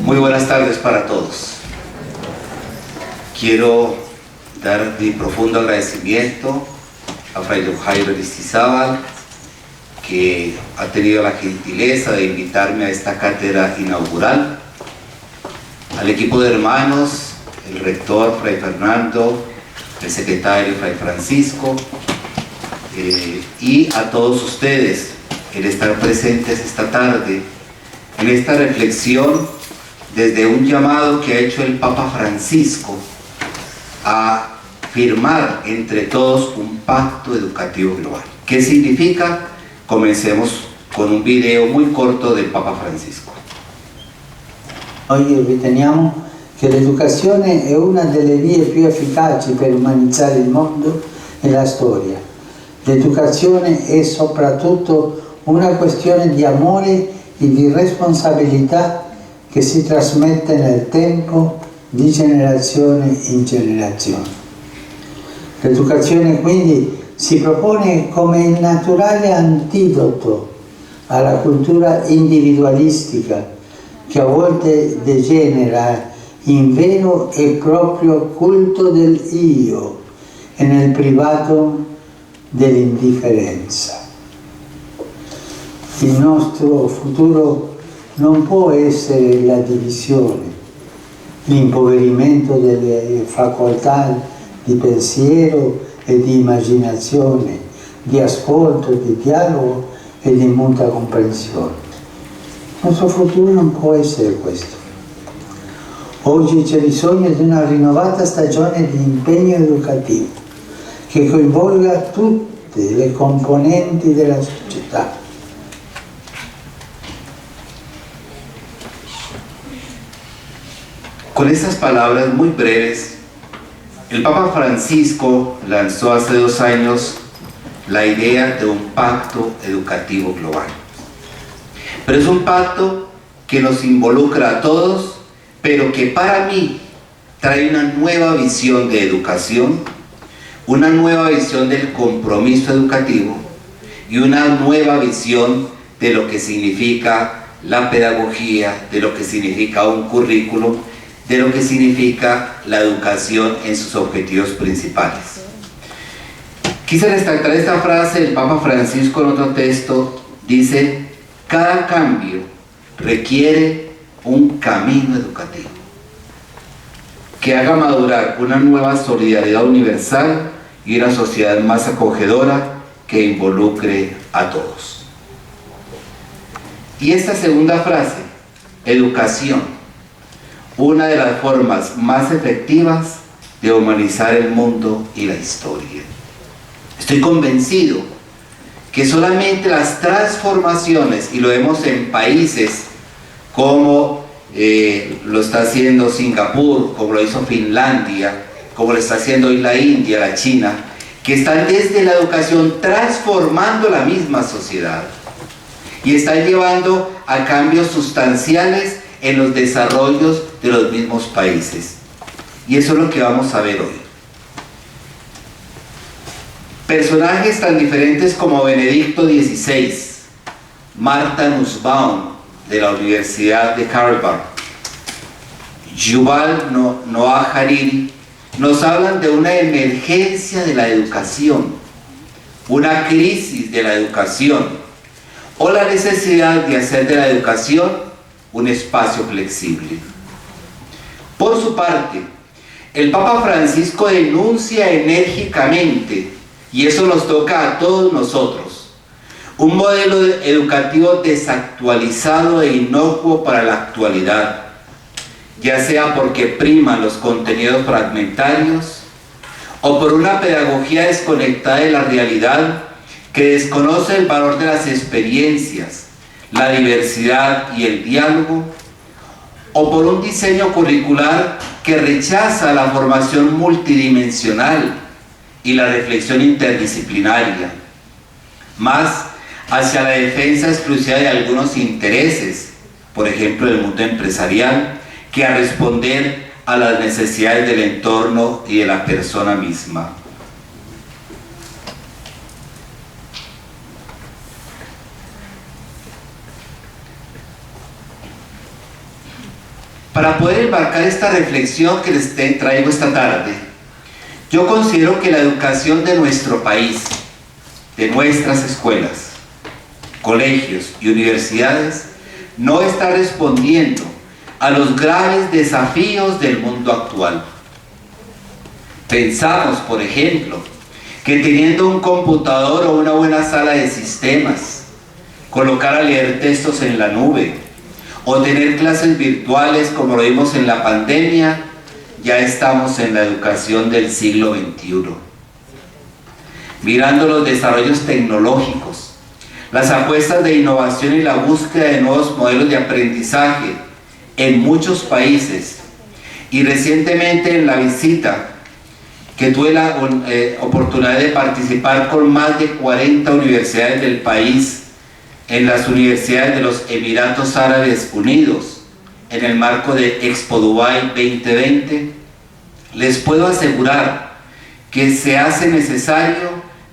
Muy buenas tardes para todos. Quiero dar mi profundo agradecimiento a Fray Don Jairo Aristizábal, que ha tenido la gentileza de invitarme a esta cátedra inaugural, al equipo de hermanos, el rector Fray Fernando, el secretario Fray Francisco, y a todos ustedes el estar presentes esta tarde en esta reflexión desde un llamado que ha hecho el Papa Francisco a firmar entre todos un pacto educativo global. ¿Qué significa? Comencemos con un video muy corto del Papa Francisco. Noi riteniamo che l'educazione è una delle vie più efficaci per umanizzare il mondo e la storia. L'educazione è soprattutto una questione di amore e di responsabilità che si trasmette nel tempo di generazione in generazione. L'educazione quindi si propone come il naturale antidoto alla cultura individualistica che a volte degenera in vero e proprio culto del io e nel privato dell'indifferenza. Il nostro futuro non può essere la divisione, l'impoverimento delle facoltà di pensiero e di immaginazione, di ascolto, di dialogo e di mutua comprensione. Il nostro futuro non può essere questo. Oggi c'è bisogno di una rinnovata stagione di impegno educativo che coinvolga tutte le componenti della società. Con estas palabras muy breves, el Papa Francisco lanzó hace 2 años la idea de un pacto educativo global. Pero es un pacto que nos involucra a todos, pero que para mí trae una nueva visión de educación, una nueva visión del compromiso educativo y una nueva visión de lo que significa la pedagogía, de lo que significa un currículum, de lo que significa la educación en sus objetivos principales. Quise destacar esta frase del Papa Francisco en otro texto. Dice: cada cambio requiere un camino educativo que haga madurar una nueva solidaridad universal y una sociedad más acogedora que involucre a todos. Y esta segunda frase, educación, una de las formas más efectivas de humanizar el mundo y la historia. Estoy convencido que solamente las transformaciones, y lo vemos en países como lo está haciendo Singapur, como lo hizo Finlandia, como lo está haciendo hoy la India, la China, que están desde la educación transformando la misma sociedad y están llevando a cambios sustanciales en los desarrollos de los mismos países. Y eso es lo que vamos a ver hoy. Personajes tan diferentes como Benedicto XVI, Martha Nussbaum de la Universidad de Harvard, Yuval Noah Harari, nos hablan de una emergencia de la educación, una crisis de la educación, o la necesidad de hacer de la educación un espacio flexible. Por su parte, el Papa Francisco denuncia enérgicamente, y eso nos toca a todos nosotros, un modelo educativo desactualizado e inocuo para la actualidad, ya sea porque priman los contenidos fragmentarios o por una pedagogía desconectada de la realidad que desconoce el valor de las experiencias, la diversidad y el diálogo, o por un diseño curricular que rechaza la formación multidimensional y la reflexión interdisciplinaria, más hacia la defensa exclusiva de algunos intereses, por ejemplo el mundo empresarial, que a responder a las necesidades del entorno y de la persona misma. Para poder embarcar esta reflexión que les traigo esta tarde, yo considero que la educación de nuestro país, de nuestras escuelas, colegios y universidades, no está respondiendo a los graves desafíos del mundo actual. Pensamos, por ejemplo, que teniendo un computador o una buena sala de sistemas, colocar a leer textos en la nube, o tener clases virtuales como lo vimos en la pandemia, ya estamos en la educación del siglo XXI. Mirando los desarrollos tecnológicos, las apuestas de innovación y la búsqueda de nuevos modelos de aprendizaje en muchos países, y recientemente en la visita que tuve la oportunidad de participar con más de 40 universidades del país, en las universidades de los Emiratos Árabes Unidos, en el marco de Expo Dubai 2020, les puedo asegurar que se hace necesario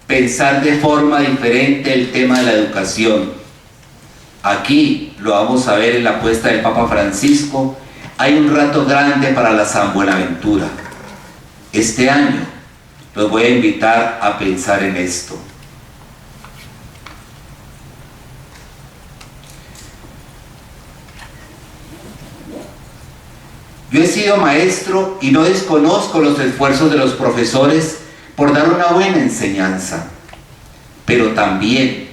pensar de forma diferente el tema de la educación. Aquí lo vamos a ver en la apuesta del Papa Francisco. Hay un reto grande para la San Buenaventura. Este año los voy a invitar a pensar en esto. Yo he sido maestro y no desconozco los esfuerzos de los profesores por dar una buena enseñanza, pero también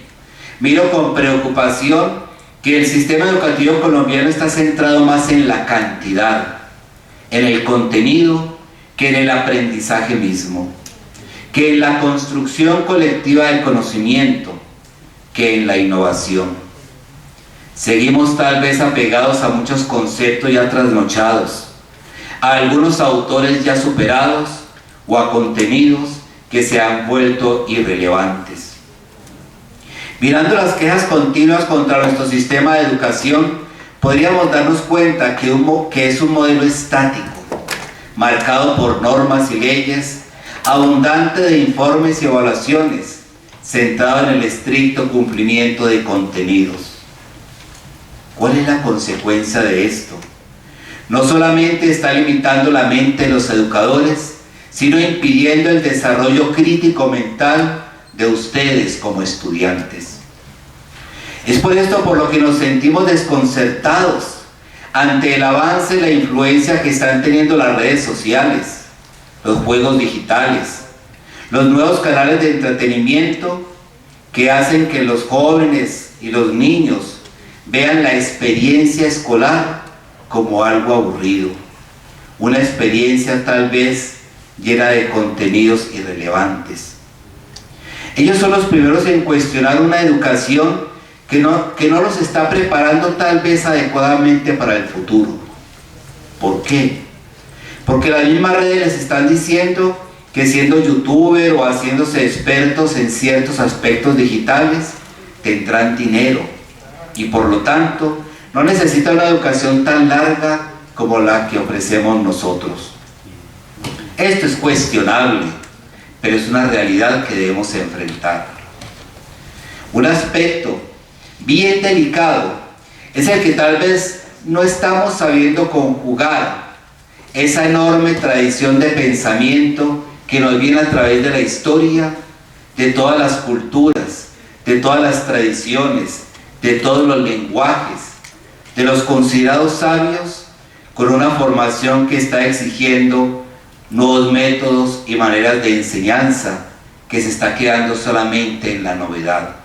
miro con preocupación que el sistema educativo colombiano está centrado más en la cantidad, en el contenido, que en el aprendizaje mismo, que en la construcción colectiva del conocimiento, que en la innovación. Seguimos tal vez apegados a muchos conceptos ya trasnochados, a algunos autores ya superados o a contenidos que se han vuelto irrelevantes. Mirando las quejas continuas contra nuestro sistema de educación, podríamos darnos cuenta que es un modelo estático, marcado por normas y leyes, abundante de informes y evaluaciones, centrado en el estricto cumplimiento de contenidos. ¿Cuál es la consecuencia de esto? No solamente está limitando la mente de los educadores, sino impidiendo el desarrollo crítico mental de ustedes como estudiantes. Es por esto por lo que nos sentimos desconcertados ante el avance y la influencia que están teniendo las redes sociales, los juegos digitales, los nuevos canales de entretenimiento que hacen que los jóvenes y los niños vean la experiencia escolar como algo aburrido, una experiencia tal vez llena de contenidos irrelevantes. Ellos son los primeros en cuestionar una educación que no los está preparando tal vez adecuadamente para el futuro. ¿Por qué? Porque las mismas redes les están diciendo que siendo youtuber o haciéndose expertos en ciertos aspectos digitales tendrán dinero y por lo tanto no necesita una educación tan larga como la que ofrecemos nosotros. Esto es cuestionable, pero es una realidad que debemos enfrentar. Un aspecto bien delicado es el que tal vez no estamos sabiendo conjugar esa enorme tradición de pensamiento que nos viene a través de la historia, de todas las culturas, de todas las tradiciones, de todos los lenguajes, de los considerados sabios, con una formación que está exigiendo nuevos métodos y maneras de enseñanza que se está quedando solamente en la novedad.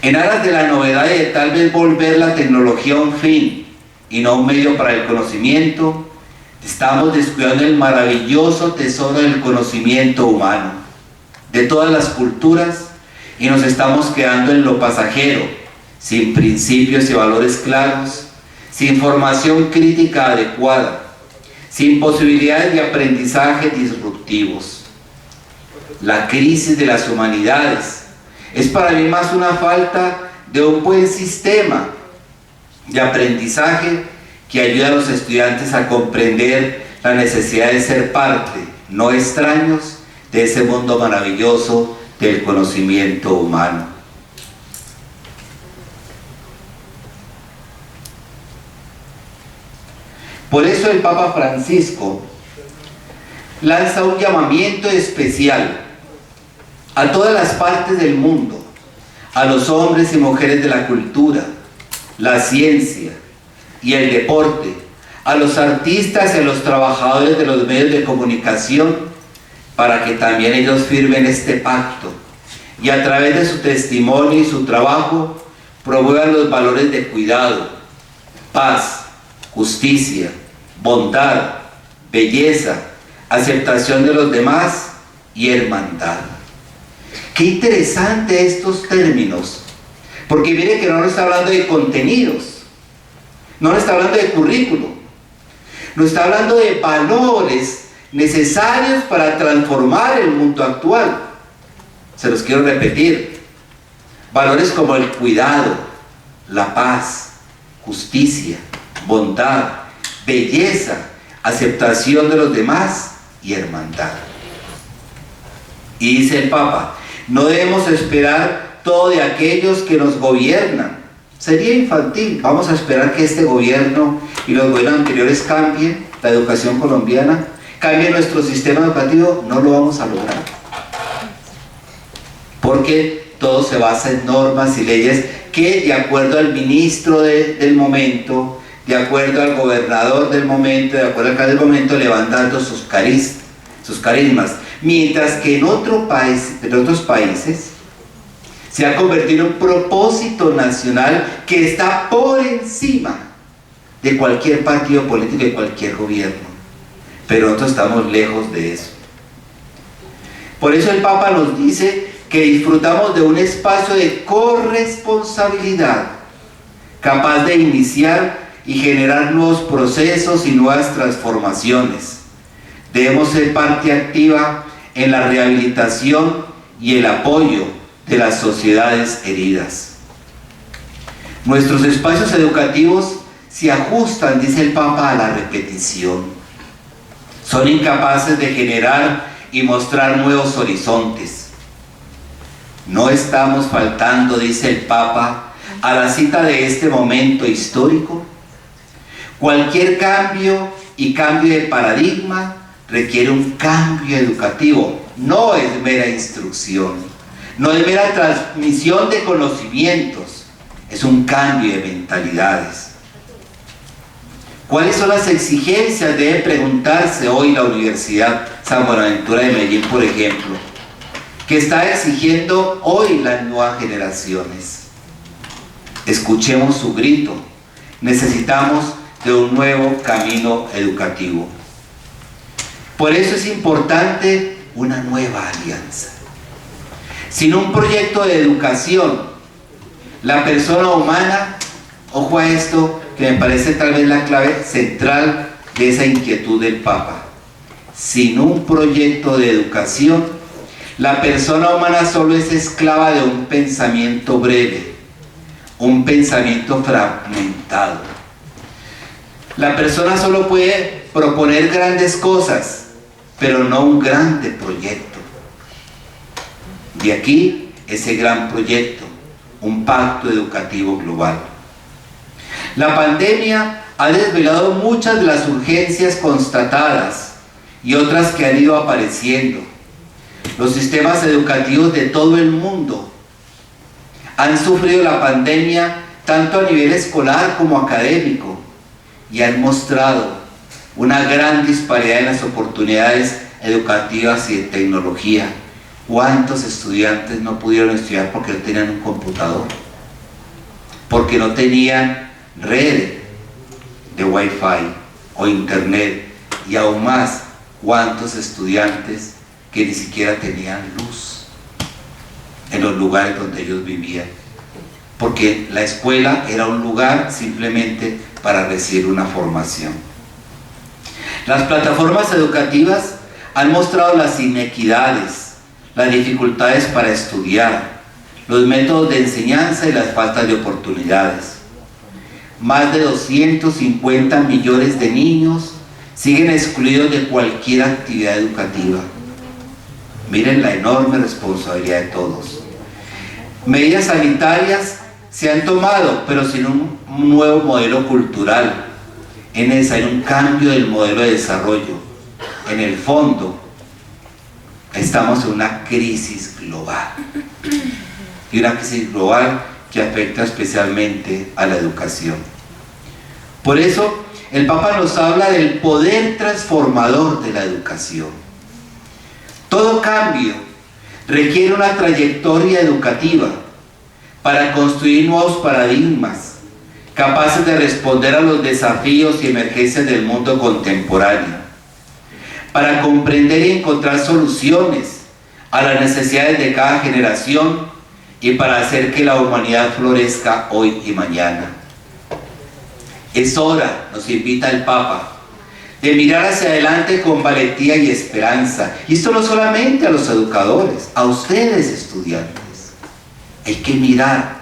En aras de la novedad y de tal vez volver la tecnología a un fin y no un medio para el conocimiento, estamos descuidando el maravilloso tesoro del conocimiento humano, de todas las culturas, y nos estamos quedando en lo pasajero, sin principios y valores claros, sin formación crítica adecuada, sin posibilidades de aprendizaje disruptivos. La crisis de las humanidades es para mí más una falta de un buen sistema de aprendizaje que ayuda a los estudiantes a comprender la necesidad de ser parte, no extraños, de ese mundo maravilloso del conocimiento humano. Por eso el Papa Francisco lanza un llamamiento especial a todas las partes del mundo, a los hombres y mujeres de la cultura, la ciencia y el deporte, a los artistas y a los trabajadores de los medios de comunicación, para que también ellos firmen este pacto y a través de su testimonio y su trabajo promuevan los valores de cuidado, paz, justicia, bondad, belleza, aceptación de los demás y hermandad. Qué interesante estos términos, porque mire que no nos está hablando de contenidos, no nos está hablando de currículo, nos está hablando de valores necesarios para transformar el mundo actual. Se los quiero repetir: valores como el cuidado, la paz, justicia, bondad, belleza, aceptación de los demás y hermandad. Y dice el Papa, no debemos esperar todo de aquellos que nos gobiernan. Sería infantil. Vamos a esperar que este gobierno y los gobiernos anteriores cambien la educación colombiana, cambien nuestro sistema educativo. No lo vamos a lograr, porque todo se basa en normas y leyes que, de acuerdo al ministro del momento, de acuerdo al gobernador del momento, de acuerdo al alcalde del momento, le van dando sus carismas. Mientras que en otros países se ha convertido en un propósito nacional que está por encima de cualquier partido político y cualquier gobierno. Pero nosotros estamos lejos de eso. Por eso el Papa nos dice que disfrutamos de un espacio de corresponsabilidad, capaz de iniciar y generar nuevos procesos y nuevas transformaciones. Debemos ser parte activa en la rehabilitación y el apoyo de las sociedades heridas. Nuestros espacios educativos se ajustan, dice el Papa, a la repetición. Son incapaces de generar y mostrar nuevos horizontes. No estamos faltando, dice el Papa, a la cita de este momento histórico. Cualquier cambio de paradigma requiere un cambio educativo. No es mera instrucción, no es mera transmisión de conocimientos, es un cambio de mentalidades. ¿Cuáles son las exigencias? Debe preguntarse hoy la Universidad San Buenaventura de Medellín, por ejemplo, que está exigiendo hoy las nuevas generaciones. Escuchemos su grito. Necesitamos de un nuevo camino educativo. Por eso es importante una nueva alianza. Sin un proyecto de educación, la persona humana, ojo a esto, que me parece tal vez la clave central de esa inquietud del Papa. Sin un proyecto de educación, la persona humana solo es esclava de un pensamiento breve, un pensamiento fragmentado. La persona solo puede proponer grandes cosas, pero no un grande proyecto. De aquí ese gran proyecto, un pacto educativo global. La pandemia ha desvelado muchas de las urgencias constatadas y otras que han ido apareciendo. Los sistemas educativos de todo el mundo han sufrido la pandemia tanto a nivel escolar como académico y han mostrado una gran disparidad en las oportunidades educativas y de tecnología. ¿Cuántos estudiantes no pudieron estudiar porque no tenían un computador? Porque no tenían red de Wi-Fi o internet. Y aún más, ¿cuántos estudiantes que ni siquiera tenían luz en los lugares donde ellos vivían? Porque la escuela era un lugar simplemente para recibir una formación. Las plataformas educativas han mostrado las inequidades, las dificultades para estudiar, los métodos de enseñanza y las faltas de oportunidades. más de 250 millones de niños siguen excluidos de cualquier actividad educativa. Miren la enorme responsabilidad de todos. Medidas sanitarias se han tomado, pero sin un nuevo modelo cultural. Es necesario un cambio del modelo de desarrollo. En el fondo, estamos en una crisis global. Y una crisis global que afecta especialmente a la educación. Por eso, el Papa nos habla del poder transformador de la educación. Todo cambio requiere una trayectoria educativa para construir nuevos paradigmas capaces de responder a los desafíos y emergencias del mundo contemporáneo, para comprender y encontrar soluciones a las necesidades de cada generación y para hacer que la humanidad florezca hoy y mañana. Es hora, nos invita el Papa, de mirar hacia adelante con valentía y esperanza. Y esto no solamente a los educadores, a ustedes estudiantes. Hay que mirar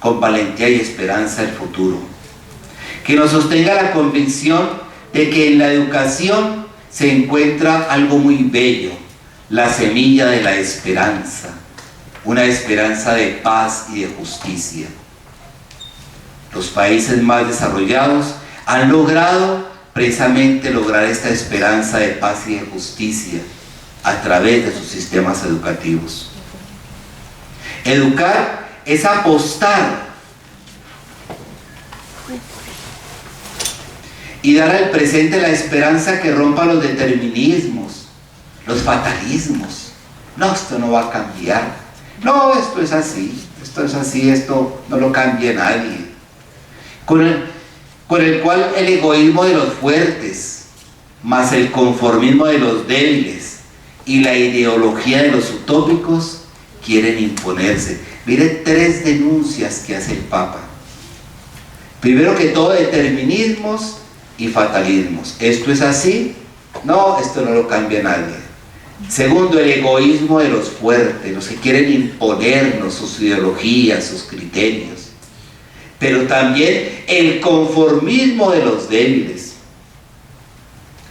con valentía y esperanza el futuro. Que nos sostenga la convicción de que en la educación se encuentra algo muy bello, la semilla de la esperanza, una esperanza de paz y de justicia. Los países más desarrollados han logrado precisamente lograr esta esperanza de paz y de justicia a través de sus sistemas educativos. Educar es apostar y dar al presente la esperanza que rompa los determinismos, los fatalismos. No, esto no va a cambiar. No, esto es así, esto no lo cambia nadie. Con el cual el egoísmo de los fuertes, más el conformismo de los débiles y la ideología de los utópicos quieren imponerse. Mire 3 denuncias que hace el Papa. Primero que todo, determinismos y fatalismos. ¿Esto es así? No, esto no lo cambia nadie. Segundo, el egoísmo de los fuertes, los que quieren imponernos sus ideologías, sus criterios. Pero también el conformismo de los débiles.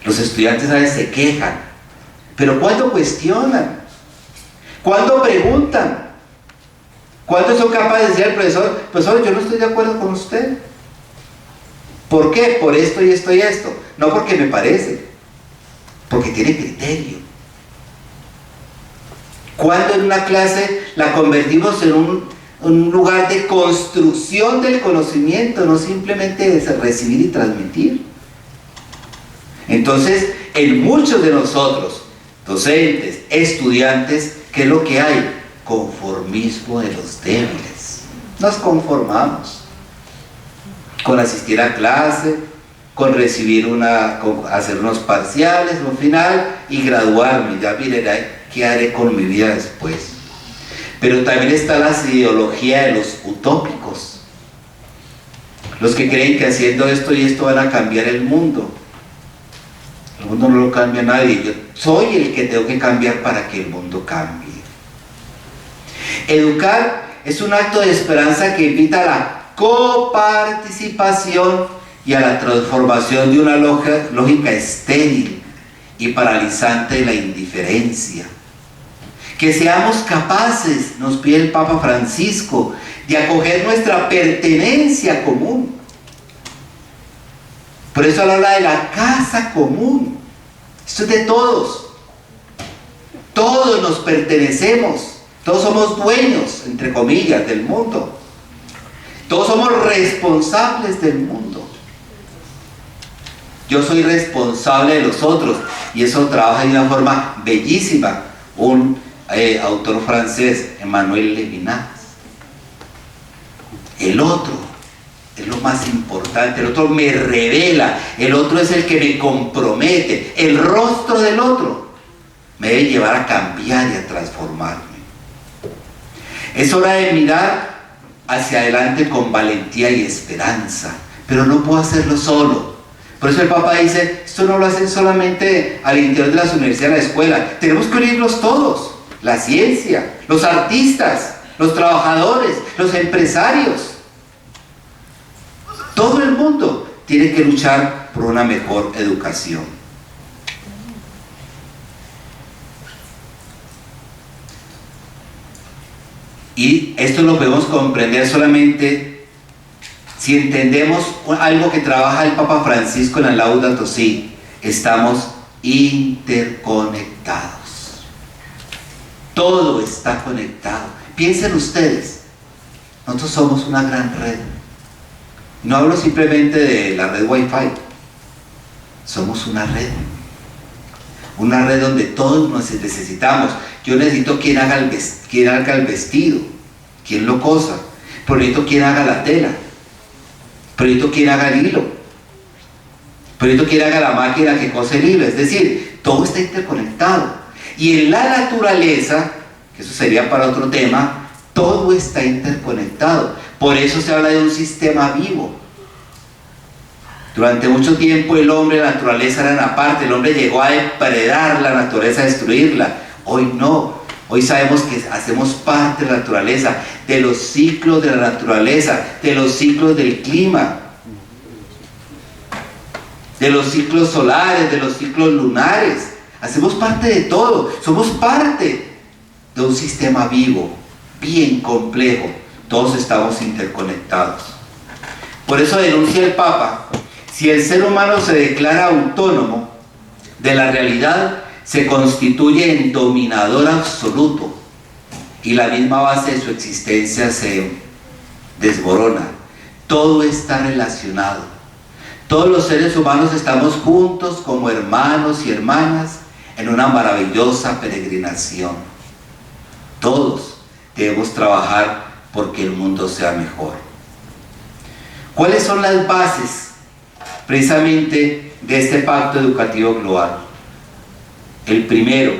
Los estudiantes a veces se quejan, pero ¿cuándo cuestionan? ¿Cuándo preguntan? ¿Cuándo son capaces de decir al profesor, profesor, yo no estoy de acuerdo con usted? ¿Por qué? Por esto y esto y esto. No porque me parece, porque tiene criterio. ¿Cuándo en una clase la convertimos en un lugar de construcción del conocimiento, no simplemente de recibir y transmitir? Entonces, en muchos de nosotros, docentes, estudiantes, ¿qué es lo que hay? Conformismo de los débiles. Nos conformamos con asistir a clase, con recibir con hacer unos parciales, un final y graduarme. Ya miraré qué haré con mi vida después. Pero también está la ideología de los utópicos, los que creen que haciendo esto y esto van a cambiar el mundo. El mundo no lo cambia nadie, yo soy el que tengo que cambiar para que el mundo cambie. Educar es un acto de esperanza que invita a la coparticipación y a la transformación de una lógica estéril y paralizante de la indiferencia. Que seamos capaces, nos pide el Papa Francisco, de acoger nuestra pertenencia común. Por eso él habla de la casa común. Esto es de todos. Todos nos pertenecemos. Todos somos dueños, entre comillas, del mundo. Todos somos responsables del mundo. Yo soy responsable de los otros. Y eso trabaja de una forma bellísima un autor francés, Emmanuel Levinas. El otro es lo más importante, el otro me revela, el otro es el que me compromete, el rostro del otro me debe llevar a cambiar y a transformarme. Es hora de mirar hacia adelante con valentía y esperanza, pero no puedo hacerlo solo. Por eso el Papa dice, esto no lo hacen solamente al interior de las universidades, de la escuela, tenemos que unirnos todos. La ciencia, los artistas, los trabajadores, los empresarios. el mundo tiene que luchar por una mejor educación. Y esto lo podemos comprender solamente si entendemos algo que trabaja el Papa Francisco en la Laudato Si. Estamos interconectados. Todo está conectado. Piensen ustedes, nosotros somos una gran red. No hablo simplemente de la red Wi-Fi. Somos una red donde todos nos necesitamos. Yo necesito quien haga el vestido, quien lo cosa, pero necesito quien haga la tela, pero necesito quien haga el hilo, pero necesito quien haga la máquina que cose el hilo. Es decir, todo está interconectado. Y en la naturaleza, que eso sería para otro tema, todo está interconectado. Por eso se habla de un sistema vivo. Durante mucho tiempo el hombre y la naturaleza eran aparte. El hombre llegó a depredar la naturaleza, a destruirla. Hoy no. Hoy sabemos que hacemos parte de la naturaleza, de los ciclos de la naturaleza, de los ciclos del clima, de los ciclos solares, de los ciclos lunares. Hacemos parte de todo. Somos parte de un sistema vivo, bien complejo. Todos estamos interconectados. Por eso denuncia el Papa: si el ser humano se declara autónomo de la realidad, se constituye en dominador absoluto y la misma base de su existencia se desmorona. Todo está relacionado. Todos los seres humanos estamos juntos como hermanos y hermanas en una maravillosa peregrinación. Todos debemos trabajar porque el mundo sea mejor. ¿Cuáles son las bases precisamente de este pacto educativo global? El primero,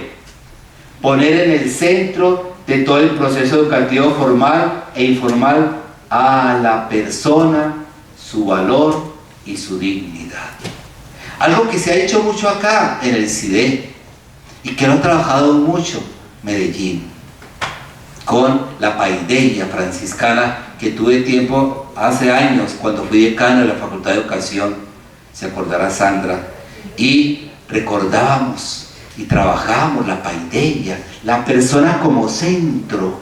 poner en el centro de todo el proceso educativo formal e informal a la persona, su valor y su dignidad. Algo que se ha hecho mucho acá en el CIDE y que lo ha trabajado mucho Medellín, con la paideia franciscana, que tuve tiempo hace años cuando fui decano de la Facultad de Educación, se acordará Sandra, y recordábamos y trabajábamos la paideia, la persona como centro.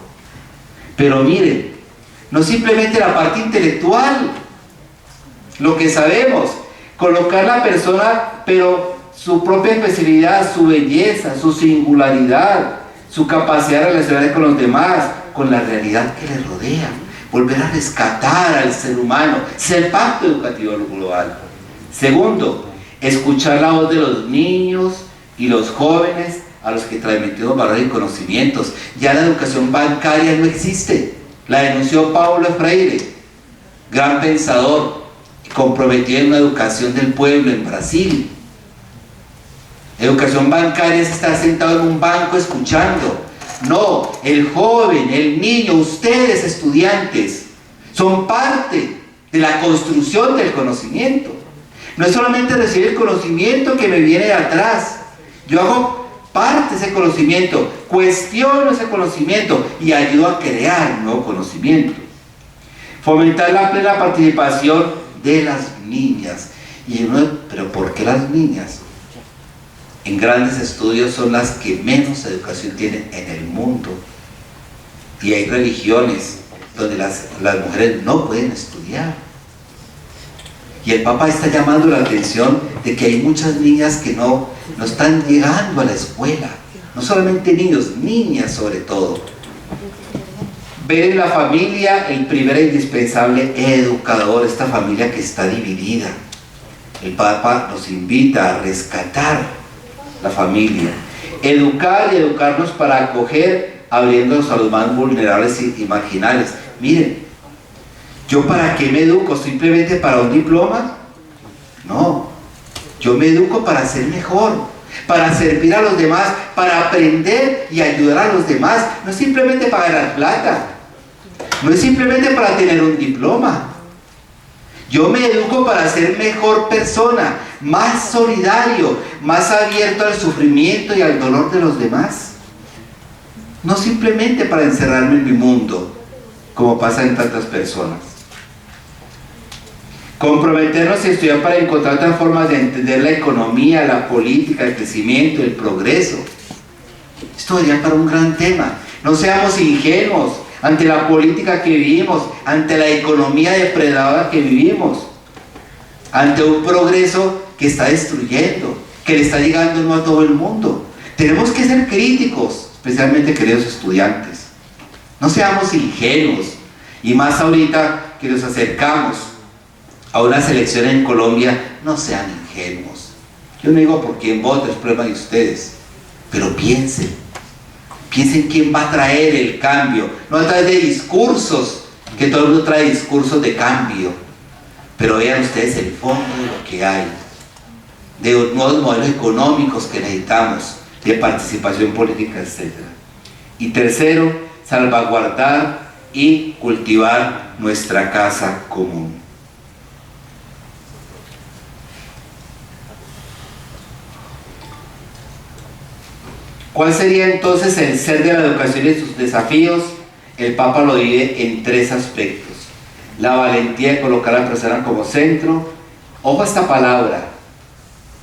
Pero miren, no simplemente la parte intelectual, lo que sabemos, colocar la persona, pero su propia especialidad, su belleza, su singularidad, su capacidad de relacionarse con los demás, con la realidad que le rodea, volver a rescatar al ser humano, ser pacto educativo global. Segundo, escuchar la voz de los niños y los jóvenes a los que transmitimos valores y conocimientos. Ya la educación bancaria no existe. La denunció Paulo Freire, gran pensador, comprometido en una educación del pueblo en Brasil. Educación bancaria es estar sentado en un banco escuchando. No, el joven, el niño, ustedes estudiantes, son parte de la construcción del conocimiento. No es solamente recibir el conocimiento que me viene de atrás. Yo hago parte de ese conocimiento, cuestiono ese conocimiento y ayudo a crear un nuevo conocimiento. Fomentar la plena participación de las niñas. ¿Pero por qué las niñas? En grandes estudios son las que menos educación tienen en el mundo. Y hay religiones donde las mujeres no pueden estudiar. Y el Papa está llamando la atención de que hay muchas niñas que no están llegando a la escuela. No solamente niños, niñas sobre todo. Ver en la familia el primer e indispensable educador, esta familia que está dividida. El Papa nos invita a rescatar la familia, educar y educarnos para acoger, abriéndonos a los más vulnerables y marginales. Miren, ¿yo para qué me educo? ¿Simplemente para un diploma? No, yo me educo para ser mejor, para servir a los demás, para aprender y ayudar a los demás. No es simplemente para ganar plata, no es simplemente para tener un diploma. Yo me educo para ser mejor persona, más solidario, más abierto al sufrimiento y al dolor de los demás. No simplemente para encerrarme en mi mundo, como pasa en tantas personas. Comprometernos a estudiar para encontrar otras formas de entender la economía, la política, el crecimiento, el progreso. Esto daría para un gran tema. No seamos ingenuos ante la política que vivimos, ante la economía depredadora que vivimos, ante un progreso que está destruyendo, que le está llegando no a todo el mundo. Tenemos que ser críticos, especialmente queridos estudiantes. No seamos ingenuos, y más ahorita que nos acercamos a una selección en Colombia, no sean ingenuos. Yo no digo por quién voto, es problema de ustedes, pero piensen quién va a traer el cambio, no a través de discursos, que todo el mundo trae discursos de cambio, pero vean ustedes el fondo de lo que hay, de los nuevos modelos económicos que necesitamos, de participación política, etc. Y tercero, salvaguardar y cultivar nuestra casa común. ¿Cuál sería entonces el ser de la educación y sus desafíos? El Papa lo divide en 3 aspectos. La valentía de colocar a la persona como centro. Ojo a esta palabra,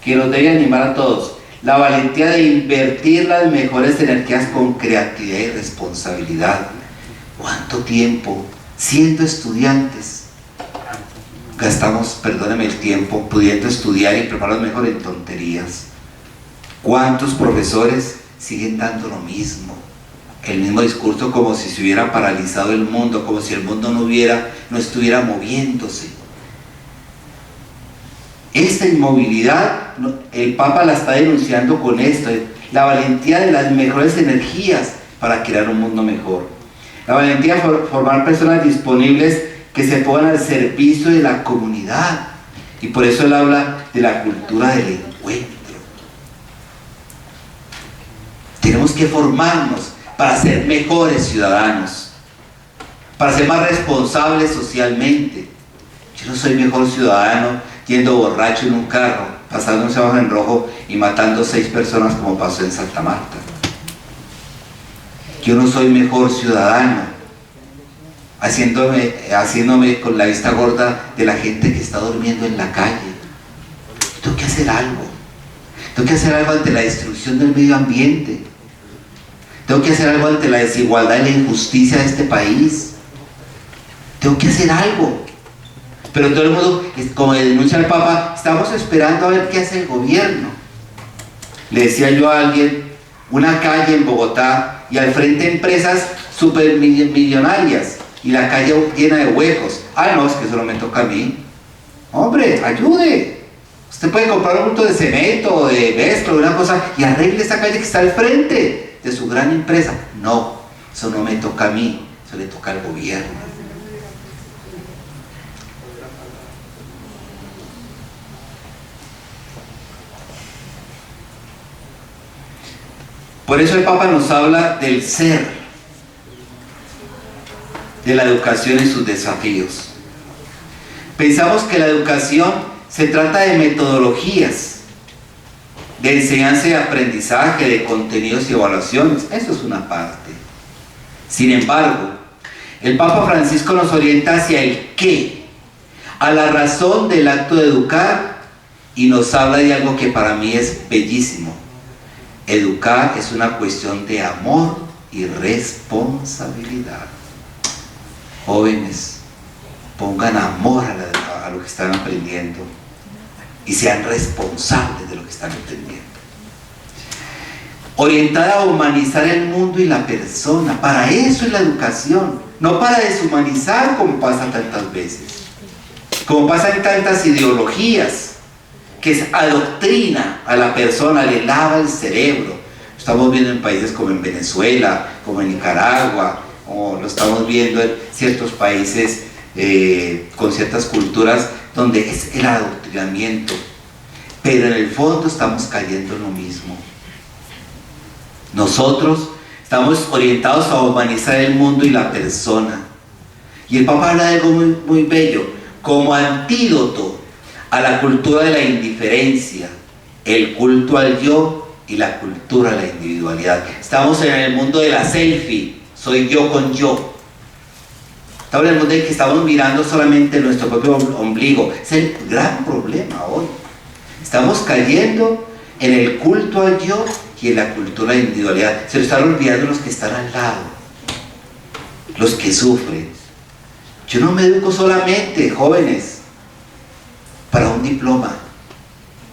que nos debe animar a todos. La valentía de invertir las mejores energías con creatividad y responsabilidad. ¿Cuánto tiempo, siendo estudiantes, gastamos, perdónenme el tiempo, pudiendo estudiar y preparar mejor en tonterías? ¿Cuántos profesores siguen dando lo mismo? El mismo discurso, como si se hubiera paralizado el mundo, como si el mundo no estuviera moviéndose. Esta inmovilidad, el Papa la está denunciando con esto, la valentía de las mejores energías para crear un mundo mejor. La valentía de formar personas disponibles que se pongan al servicio de la comunidad. Y por eso él habla de la cultura del encuentro. Tenemos que formarnos para ser mejores ciudadanos, para ser más responsables socialmente. Yo no soy mejor ciudadano yendo borracho en un carro, pasando un semáforo en rojo y matando 6 personas como pasó en Santa Marta. Yo no soy mejor ciudadano haciéndome con la vista gorda de la gente que está durmiendo en la calle. Tengo que hacer algo. Tengo que hacer algo ante la destrucción del medio ambiente. Tengo que hacer algo ante la desigualdad y la injusticia de este país. Tengo que hacer algo. Pero todo el mundo, como denuncia el Papa, estamos esperando a ver qué hace el gobierno. Le decía yo a alguien, una calle en Bogotá y al frente empresas supermillonarias y la calle llena de huecos. Ah, no, es que eso no me toca a mí. Hombre, ayude. Usted puede comprar un bulto de cemento, de mezcla, una cosa, y arregle esa calle que está al frente de su gran empresa. No, eso no me toca a mí, eso le toca al gobierno. Por eso el Papa nos habla del ser, de la educación y sus desafíos. Pensamos que la educación se trata de metodologías, de enseñanza y aprendizaje, de contenidos y evaluaciones. Eso es una parte. Sin embargo, el Papa Francisco nos orienta hacia el qué, a la razón del acto de educar, y nos habla de algo que para mí es bellísimo. Educar es una cuestión de amor y responsabilidad. Jóvenes, pongan amor a lo que están aprendiendo y sean responsables de lo que están aprendiendo. Orientada a humanizar el mundo y la persona. Para eso es la educación, no para deshumanizar como pasa tantas veces, como pasa en tantas ideologías, que adoctrina a la persona, le lava el cerebro. Estamos viendo en países como en Venezuela, como en Nicaragua, o lo estamos viendo en ciertos países con ciertas culturas donde es el adoctrinamiento, pero en el fondo estamos cayendo en lo mismo. Nosotros estamos orientados a humanizar el mundo y la persona, y el Papa habla de algo muy, muy bello, como antídoto a la cultura de la indiferencia, el culto al yo y la cultura de la individualidad. Estamos en el mundo de la selfie, soy yo con yo. Estamos en el mundo en que estamos mirando solamente nuestro propio ombligo. Es el gran problema hoy. Estamos cayendo en el culto al yo y en la cultura de individualidad. Se lo están olvidando los que están al lado, los que sufren. Yo no me educo solamente, jóvenes, para un diploma.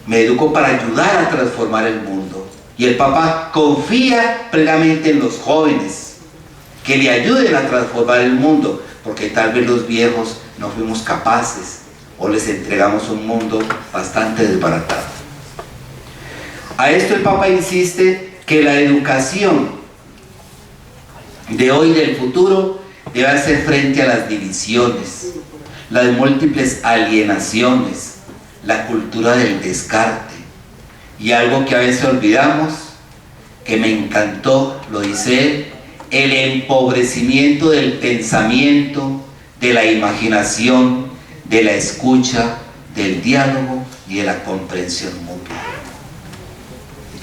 Me educo para ayudar a transformar el mundo. Y el Papa confía plenamente en los jóvenes, que le ayuden a transformar el mundo, porque tal vez los viejos no fuimos capaces o les entregamos un mundo bastante desbaratado. A esto el Papa insiste que la educación de hoy y del futuro debe hacer frente a las divisiones, las múltiples alienaciones, la cultura del descarte y algo que a veces olvidamos, que me encantó, lo dice él, el empobrecimiento del pensamiento, de la imaginación, de la escucha, del diálogo y de la comprensión mutua.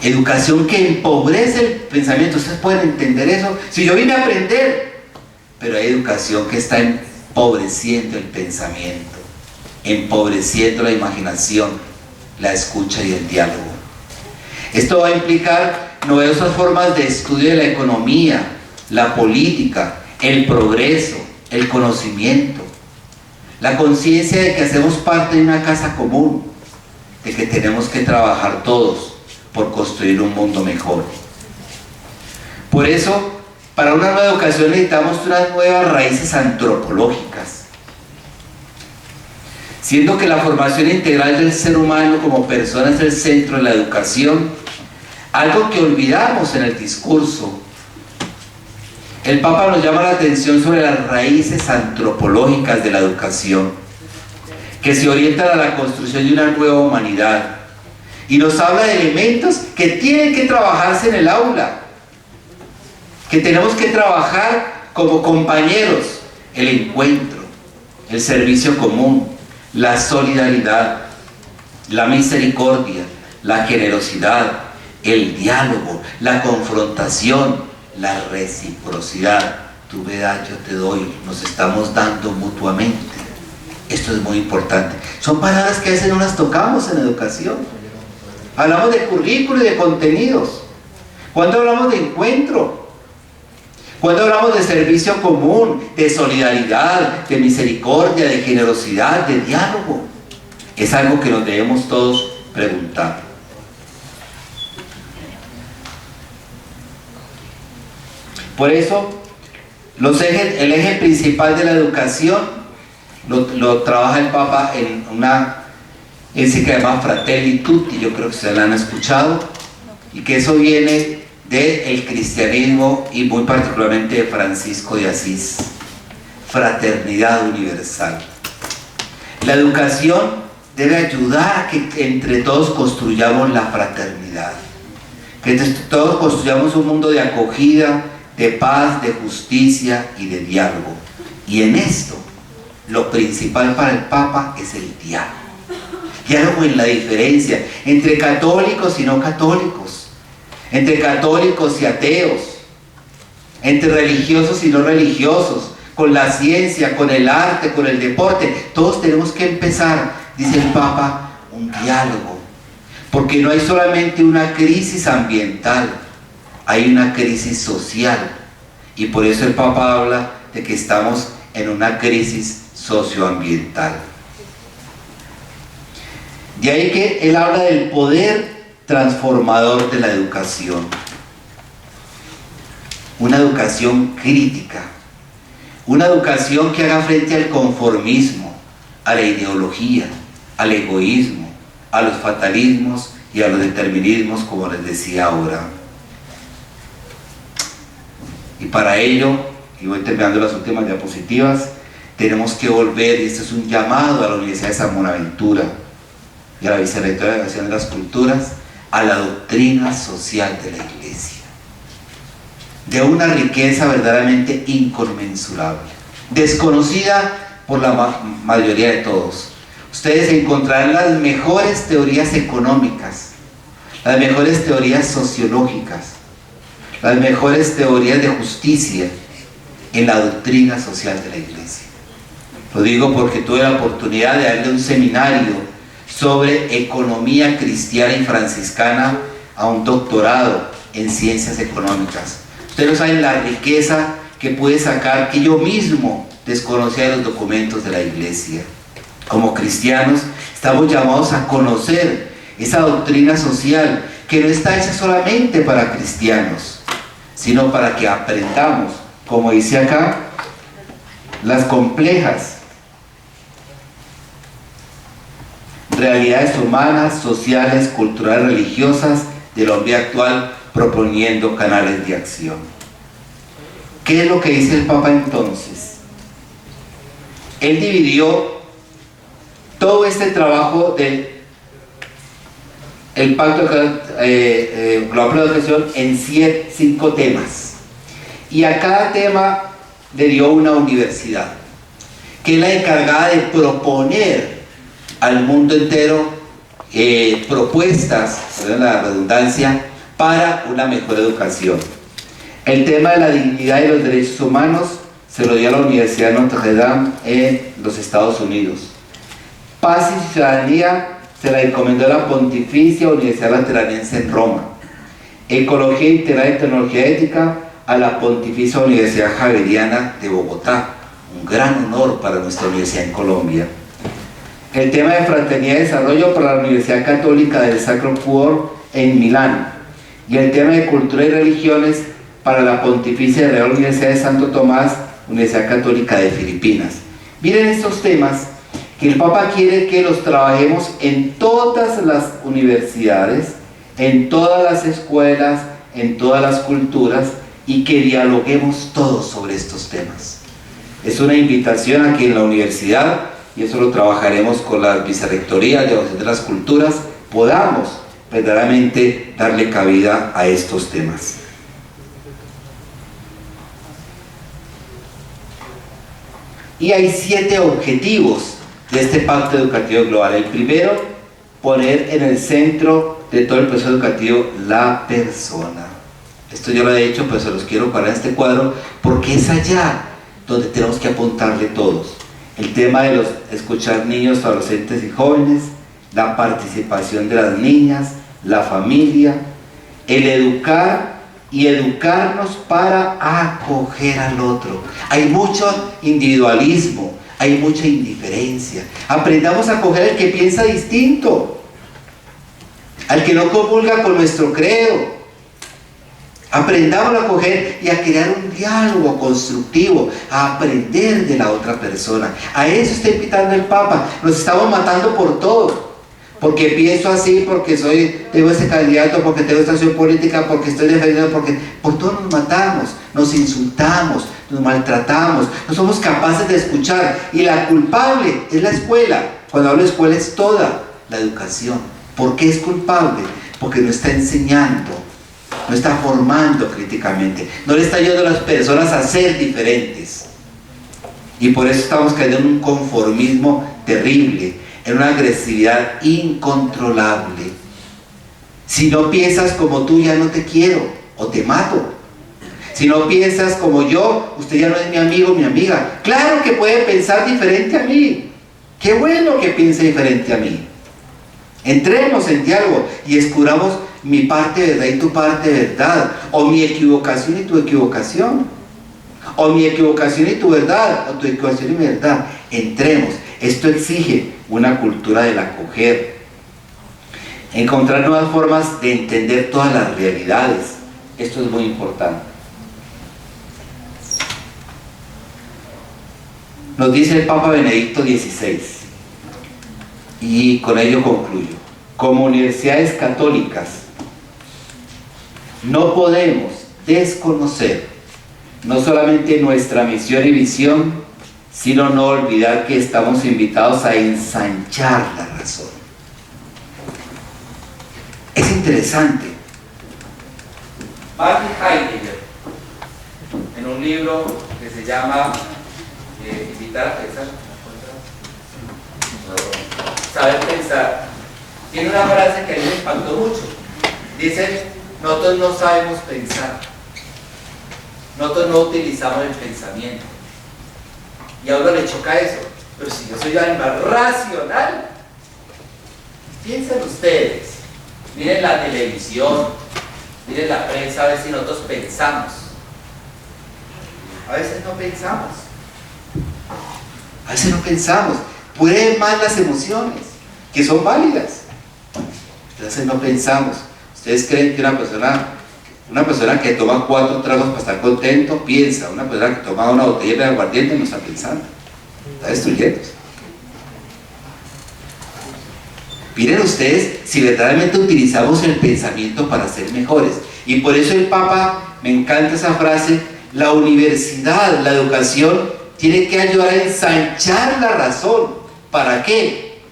Educación que empobrece el pensamiento. Ustedes pueden entender eso. Si yo vine a aprender, pero hay educación que está empobreciendo el pensamiento, empobreciendo la imaginación, la escucha y el diálogo. Esto va a implicar novedosas formas de estudio de la economía, la política, el progreso, el conocimiento, la conciencia de que hacemos parte de una casa común, de que tenemos que trabajar todos por construir un mundo mejor. Por eso, para una nueva educación necesitamos unas nuevas raíces antropológicas, siendo que la formación integral del ser humano como persona es el centro de la educación, algo que olvidamos en el discurso. El Papa nos llama la atención sobre las raíces antropológicas de la educación, que se orientan a la construcción de una nueva humanidad, y nos habla de elementos que tienen que trabajarse en el aula, que tenemos que trabajar como compañeros: el encuentro, el servicio común, la solidaridad, la misericordia, la generosidad, el diálogo, la confrontación, la reciprocidad. Tú me das, yo te doy, nos estamos dando mutuamente. Esto es muy importante. Son palabras que a veces no las tocamos en educación. Hablamos de currículo y de contenidos. ¿Cuándo hablamos de encuentro? ¿Cuándo hablamos de servicio común, de solidaridad, de misericordia, de generosidad, de diálogo? Es algo que nos debemos todos preguntar. Por eso, el eje principal de la educación lo trabaja el Papa en una encíclica llamada Fratelli Tutti. Yo creo que ustedes la han escuchado, y que eso viene del cristianismo y muy particularmente de Francisco de Asís. Fraternidad universal. La educación debe ayudar a que entre todos construyamos la fraternidad, que entre todos construyamos un mundo de acogida, de paz, de justicia y de diálogo. Y en esto, lo principal para el Papa es el diálogo. Diálogo en la diferencia entre católicos y no católicos, entre católicos y ateos, entre religiosos y no religiosos, con la ciencia, con el arte, con el deporte. Todos tenemos que empezar, dice el Papa, un diálogo, porque no hay solamente una crisis ambiental, hay una crisis social, y por eso el Papa habla de que estamos en una crisis socioambiental. De ahí que él habla del poder transformador de la educación, una educación crítica, una educación que haga frente al conformismo, a la ideología, al egoísmo, a los fatalismos y a los determinismos, como les decía ahora. Y para ello, y voy terminando las últimas diapositivas, tenemos que volver, y esto es un llamado a la Universidad de San Buenaventura y a la Vicerrectoría de Educación de las Culturas, a la doctrina social de la Iglesia, de una riqueza verdaderamente inconmensurable, desconocida por la mayoría de todos. Ustedes encontrarán las mejores teorías económicas, las mejores teorías sociológicas, las mejores teorías de justicia en la doctrina social de la Iglesia. Lo digo porque tuve la oportunidad de darle un seminario sobre economía cristiana y franciscana a un doctorado en ciencias económicas. Ustedes no saben la riqueza que pude sacar, que yo mismo desconocía de los documentos de la iglesia. Como cristianos estamos llamados a conocer esa doctrina social que no está hecha solamente para cristianos, sino para que aprendamos, como dice acá, las complejas realidades humanas, sociales, culturales, religiosas del hombre actual, proponiendo canales de acción. ¿Qué es lo que dice el Papa entonces? Él dividió todo este trabajo del Pacto Global de Educación en 5 temas, y a cada tema le dio una universidad que es la encargada de proponer al mundo entero propuestas, perdón la redundancia, para una mejor educación. El tema de la dignidad y los derechos humanos se lo dio a la Universidad de Notre Dame en los Estados Unidos. Paz y ciudadanía se la encomendó a la Pontificia Universidad Lateranense en Roma. Ecología integral y tecnología ética a la Pontificia Universidad Javeriana de Bogotá. Un gran honor para nuestra universidad en Colombia. El tema de fraternidad y desarrollo para la Universidad Católica del Sacro Cuore en Milán. Y el tema de cultura y religiones para la Pontificia Real Universidad de Santo Tomás, Universidad Católica de Filipinas. Miren estos temas que el Papa quiere que los trabajemos en todas las universidades, en todas las escuelas, en todas las culturas, y que dialoguemos todos sobre estos temas. Es una invitación a que en la universidad, y eso lo trabajaremos con las vicerrectorías de las culturas, podamos verdaderamente darle cabida a estos temas. Y hay 7 objetivos de este Pacto Educativo Global. El primero, poner en el centro de todo el proceso educativo la persona. Esto yo lo he hecho, pero se los quiero parar en este cuadro, porque es allá donde tenemos que apuntarle todos. El tema de los escuchar niños, adolescentes y jóvenes, la participación de las niñas, la familia, el educar y educarnos para acoger al otro. Hay mucho individualismo, hay mucha indiferencia. Aprendamos a acoger al que piensa distinto, al que no comulga con nuestro credo. Aprendamos a acoger y a crear un diálogo constructivo, a aprender de la otra persona. A eso está invitando el Papa. Nos estamos matando por todo. Porque pienso así, porque tengo ese candidato, porque tengo esta acción política, porque estoy defendiendo, porque por todo nos matamos, nos insultamos, nos maltratamos, no somos capaces de escuchar. Y la culpable es la escuela. Cuando hablo de escuela es toda la educación. ¿Por qué es culpable? Porque no está enseñando, no está formando críticamente, no le está ayudando a las personas a ser diferentes. Y por eso estamos cayendo en un conformismo terrible, en una agresividad incontrolable. Si no piensas como tú, ya no te quiero o te mato. Si no piensas como yo, usted ya no es mi amigo, mi amiga. Claro que puede pensar diferente a mí. Qué bueno que piense diferente a mí. Entremos en diálogo y descubramos mi parte de verdad y tu parte de verdad, o mi equivocación y tu equivocación, o mi equivocación y tu verdad, o tu equivocación y mi verdad. Entremos. Esto exige una cultura del acoger, encontrar nuevas formas de entender todas las realidades. Esto es muy importante. Nos dice el Papa Benedicto XVI, y con ello concluyo: como universidades católicas no podemos desconocer no solamente nuestra misión y visión, sino no olvidar que estamos invitados a ensanchar la razón. Es interesante. Martin Heidegger, en un libro que se llama Invitar a pensar, Saber pensar, tiene una frase que a mí me impactó mucho. Dice: nosotros no sabemos pensar, nosotros no utilizamos el pensamiento. Y a uno le choca eso. Pero si yo soy alma racional, piensen ustedes, miren la televisión, miren la prensa, a ver si nosotros pensamos. A veces no pensamos. A veces no pensamos. Pueden más las emociones, que son válidas. A veces no pensamos. ¿Ustedes creen que una persona que toma 4 tragos para estar contento piensa? Una persona que toma una botella de aguardiente no está pensando. Está destruyéndose. Miren ustedes si verdaderamente utilizamos el pensamiento para ser mejores. Y por eso el Papa, me encanta esa frase, la universidad, la educación, tiene que ayudar a ensanchar la razón. ¿Para qué?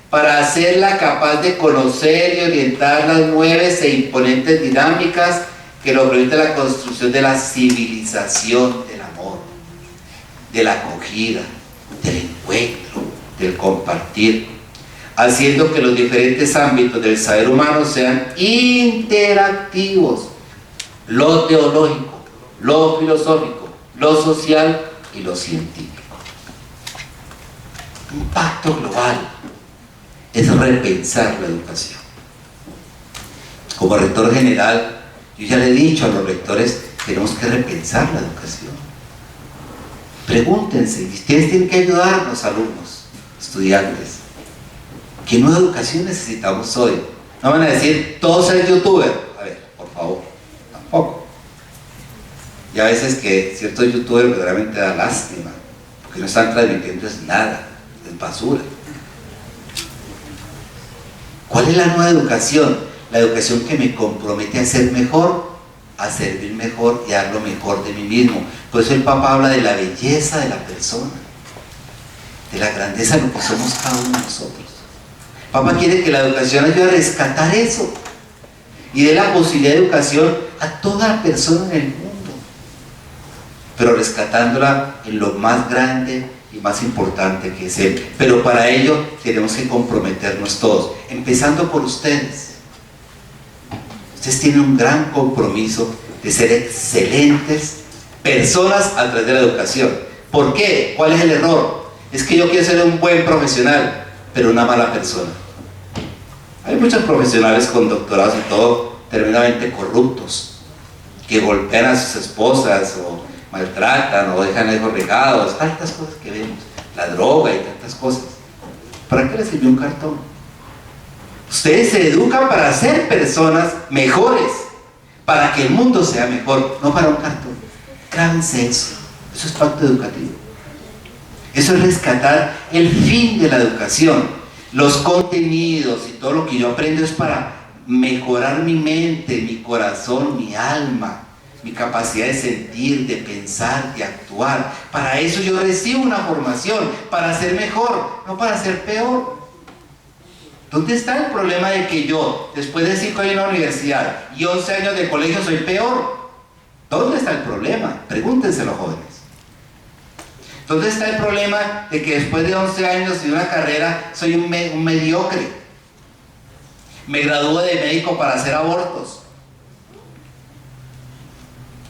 Para hacerla capaz de conocer y orientar las nuevas e imponentes dinámicas que nos permite la construcción de la civilización del amor, de la acogida, del encuentro, del compartir, haciendo que los diferentes ámbitos del saber humano sean interactivos, lo teológico, lo filosófico, lo social y lo científico. Un pacto global es repensar la educación. Como rector general, yo ya le he dicho a los rectores, tenemos que repensar la educación. Pregúntense, ustedes tienen que ayudarnos, alumnos, estudiantes. ¿Qué nueva educación necesitamos hoy? No van a decir, todos ser youtuber. A ver, por favor, tampoco. Y a veces que ciertos youtubers verdaderamente da lástima, porque no están transmitiendo es nada, es basura. ¿Cuál es la nueva educación? La educación que me compromete a ser mejor, a servir mejor y a dar lo mejor de mí mismo. Por eso el Papa habla de la belleza de la persona, de la grandeza de lo que somos cada uno de nosotros. El Papa quiere que la educación ayude a rescatar eso y dé la posibilidad de educación a toda persona en el mundo, pero rescatándola en lo más grande y más importante que es Él. Pero para ello tenemos que comprometernos todos, empezando por ustedes. Ustedes tienen un gran compromiso de ser excelentes personas a través de la educación. ¿Por qué? ¿Cuál es el error? Es que yo quiero ser un buen profesional, pero una mala persona. Hay muchos profesionales con doctorados y todo, tremendamente corruptos, que golpean a sus esposas o maltratan o dejan a hijos regados, tantas cosas que vemos, la droga y tantas cosas. ¿Para qué les sirvió un cartón? Ustedes se educan para ser personas mejores, para que el mundo sea mejor, no para un cartón. Grábense eso. Eso es pacto educativo. Eso es rescatar el fin de la educación. Los contenidos y todo lo que yo aprendo es para mejorar mi mente, mi corazón, mi alma, mi capacidad de sentir, de pensar, de actuar. Para eso yo recibo una formación, para ser mejor, no para ser peor. ¿Dónde está el problema de que yo, después de 5 años en la universidad y 11 años de colegio, soy peor? ¿Dónde está el problema? Pregúntenselo, jóvenes. ¿Dónde está el problema de que después de 11 años y una carrera soy un mediocre? Me gradúo de médico para hacer abortos.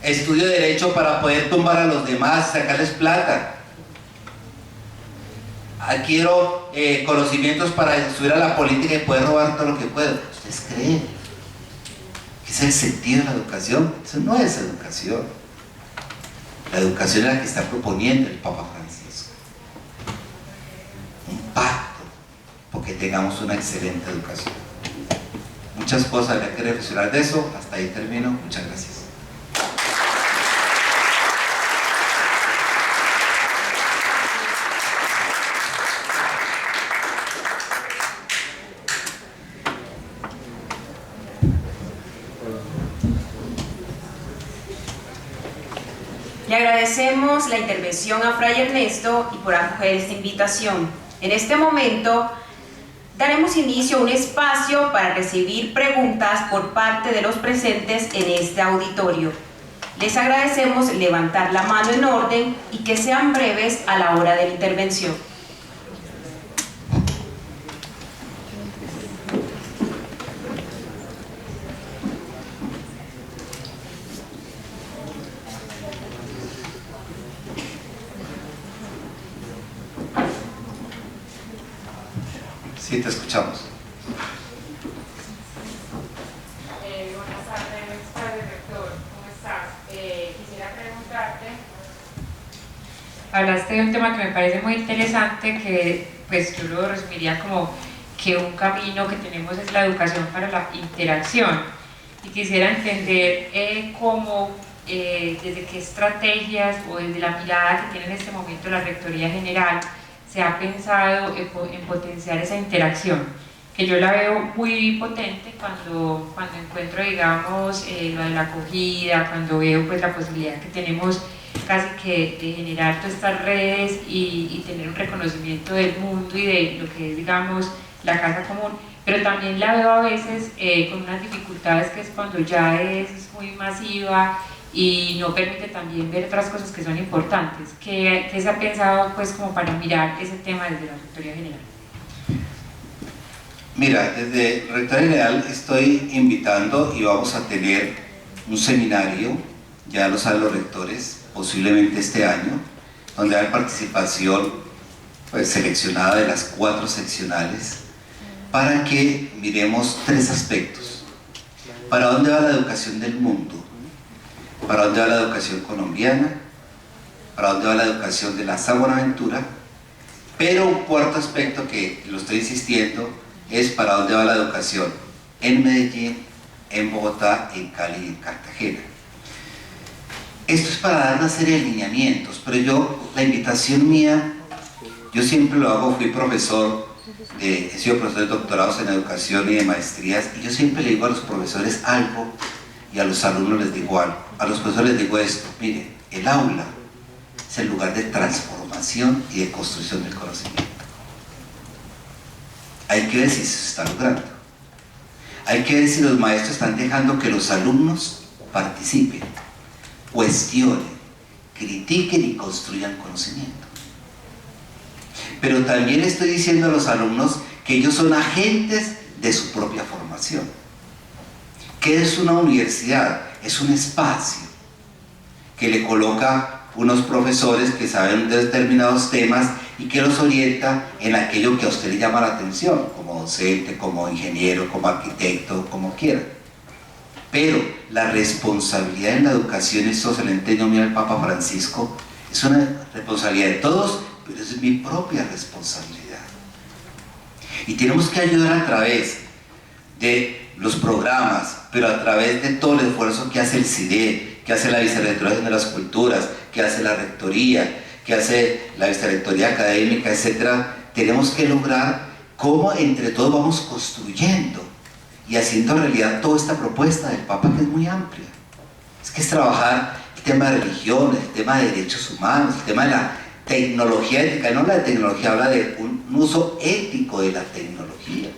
Estudio Derecho para poder tumbar a los demás, sacarles plata. Adquiero conocimientos para subir a la política y poder robar todo lo que puedo. ¿Ustedes creen que ese es el sentido de la educación? Eso no es educación. La educación es la que está proponiendo el Papa Francisco. Un pacto porque tengamos una excelente educación. Muchas cosas habría que reflexionar de eso. Hasta ahí termino. Muchas gracias. Le agradecemos la intervención a Fray Ernesto y por acoger esta invitación. En este momento daremos inicio a un espacio para recibir preguntas por parte de los presentes en este auditorio. Les agradecemos levantar la mano en orden y que sean breves a la hora de la intervención. Sí, te escuchamos. Buenas tardes, padre rector, ¿cómo estás? Quisiera preguntarte, hablaste de un tema que me parece muy interesante, que pues yo lo resumiría como que un camino que tenemos es la educación para la interacción, y quisiera entender cómo, desde qué estrategias o desde la mirada que tiene en este momento la Rectoría General se ha pensado en potenciar esa interacción, que yo la veo muy potente cuando encuentro, digamos, lo de la acogida, cuando veo pues la posibilidad que tenemos casi que de generar todas estas redes y tener un reconocimiento del mundo y de lo que es, digamos, la casa común, pero también la veo a veces con unas dificultades, que es cuando ya es muy masiva y no permite también ver otras cosas que son importantes. ¿Qué se ha pensado pues como para mirar ese tema desde la Rectoría General? Mira, desde Rectoría General estoy invitando y vamos a tener un seminario, ya lo saben los rectores, posiblemente este año, donde hay participación pues, seleccionada de las 4 seccionales, para que miremos 3 aspectos. ¿Para dónde va la educación del mundo? ¿Para dónde va la educación colombiana? ¿Para dónde va la educación de la San Buenaventura? Pero un cuarto aspecto que lo estoy insistiendo es para dónde va la educación en Medellín, en Bogotá, en Cali y en Cartagena. Esto es para dar una serie de lineamientos, pero la invitación mía, yo siempre lo hago, he sido profesor de doctorados en educación y de maestrías, y yo siempre le digo a los profesores algo y a los alumnos les digo algo. A los profesores les digo esto: miren, el aula es el lugar de transformación y de construcción del conocimiento. Hay que ver si se está logrando. Hay que ver si los maestros están dejando que los alumnos participen, cuestionen, critiquen y construyan conocimiento. Pero también estoy diciendo a los alumnos que ellos son agentes de su propia formación. ¿Qué es una universidad? Es un espacio que le coloca unos profesores que saben de determinados temas y que los orienta en aquello que a usted le llama la atención, como docente, como ingeniero, como arquitecto, como quiera. Pero la responsabilidad en la educación, eso se le enseñó a el Papa Francisco, es una responsabilidad de todos, pero es mi propia responsabilidad. Y tenemos que ayudar a través de los programas, pero a través de todo el esfuerzo que hace el CIDE, que hace la Vicerrectoría de las Culturas, que hace la Rectoría, que hace la Vicerrectoría Académica, etc. Tenemos que lograr cómo entre todos vamos construyendo y haciendo realidad toda esta propuesta del Papa, que es muy amplia. Es que es trabajar el tema de religión, el tema de derechos humanos, el tema de la tecnología ética. No la de tecnología, habla de un uso ético de la tecnología.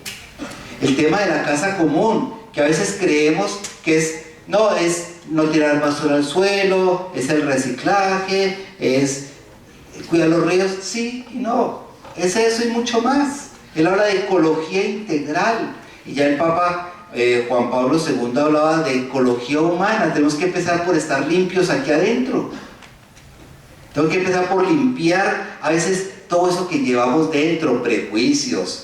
El tema de la casa común, que a veces creemos que es no tirar basura al suelo, es el reciclaje, es cuidar los ríos. Sí y no, es eso y mucho más. Él habla de ecología integral, y ya el Papa Juan Pablo II hablaba de ecología humana. Tenemos que empezar por estar limpios aquí adentro. Tengo que empezar por limpiar a veces todo eso que llevamos dentro, prejuicios,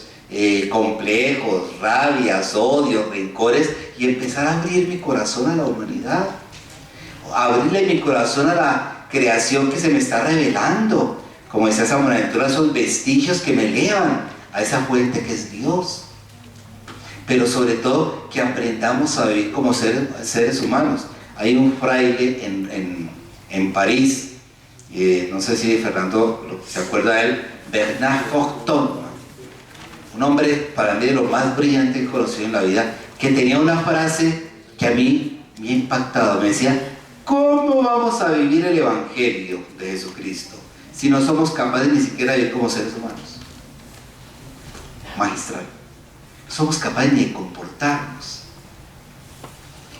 complejos, rabias, odios, rencores, y empezar a abrir mi corazón a la humanidad, abrirle mi corazón a la creación que se me está revelando, como decía San Buenaventura, esos vestigios que me elevan a esa fuente que es Dios. Pero sobre todo que aprendamos a vivir como seres humanos. Hay un fraile en París, no sé si Fernando se acuerda de él, Bernard Forton, un hombre para mí de lo más brillante que he conocido en la vida, que tenía una frase que a mí me ha impactado. Me decía: ¿cómo vamos a vivir el Evangelio de Jesucristo si no somos capaces ni siquiera de vivir como seres humanos? Magistral. No somos capaces ni de comportarnos,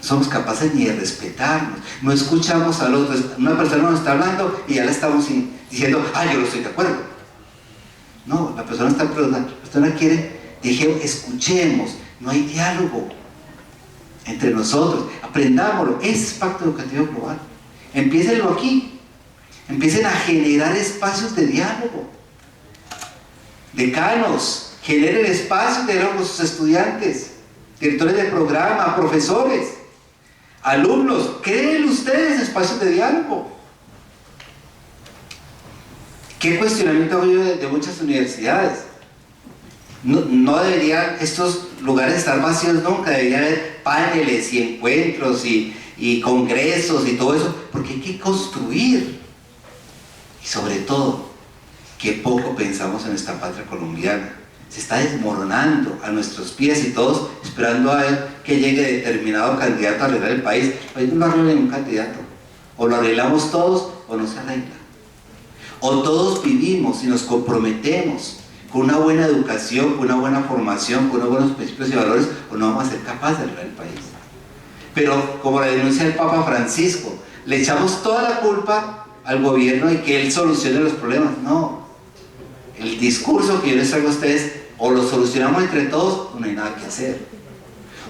no somos capaces ni de respetarnos, no escuchamos al otro. Una persona nos está hablando y ya le estamos diciendo: yo no estoy de acuerdo. No, la persona está preguntando, la persona quiere, escuchemos. No hay diálogo entre nosotros, aprendámoslo. Ese es Pacto Educativo Global. Empiécenlo aquí, empiecen a generar espacios de diálogo. Decanos, generen espacios de diálogo con sus estudiantes, directores de programa, profesores, alumnos, creen ustedes espacios de diálogo. ¿Qué cuestionamiento hago yo de muchas universidades? No deberían estos lugares estar vacíos nunca, debería haber paneles y encuentros y congresos y todo eso, porque hay que construir. Y sobre todo, que poco pensamos en nuestra patria colombiana. Se está desmoronando a nuestros pies y todos esperando a ver que llegue determinado candidato a arreglar el país. Hoy no lo arregla ningún candidato. O lo arreglamos todos o no se arregla. O todos vivimos y nos comprometemos con una buena educación, con una buena formación, con unos buenos principios y valores, o no vamos a ser capaces de arreglar el país. Pero como la denuncia del Papa Francisco, le echamos toda la culpa al gobierno y que él solucione los problemas. No, el discurso que yo les traigo a ustedes, o lo solucionamos entre todos o no hay nada que hacer,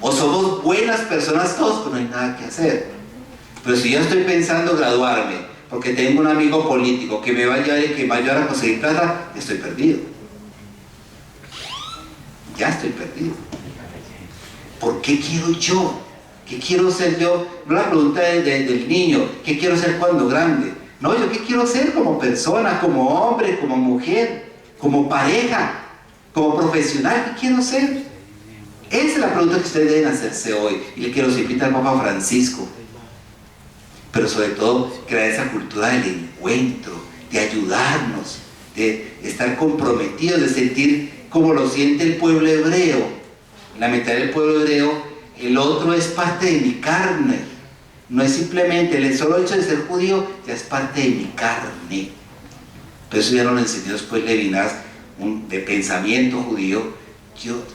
o somos buenas personas todos o no hay nada que hacer. Pero si yo estoy pensando graduarme porque tengo un amigo político que me va a ayudar a conseguir plata, estoy perdido, ya estoy perdido. ¿Por qué quiero yo? ¿Qué quiero ser yo? No la pregunta del niño, ¿qué quiero ser cuando grande? No, yo qué quiero ser como persona, como hombre, como mujer, como pareja, como profesional, ¿qué quiero ser? Esa es la pregunta que ustedes deben hacerse hoy, y le quiero invitar al Papa Francisco. Pero sobre todo, crear esa cultura del encuentro, de ayudarnos, de estar comprometidos, de sentir como lo siente el pueblo hebreo. La mitad del pueblo hebreo, el otro es parte de mi carne. No es simplemente el solo hecho de ser judío, ya es parte de mi carne. Pero eso ya nos lo enseñó después Levinas, de pensamiento judío.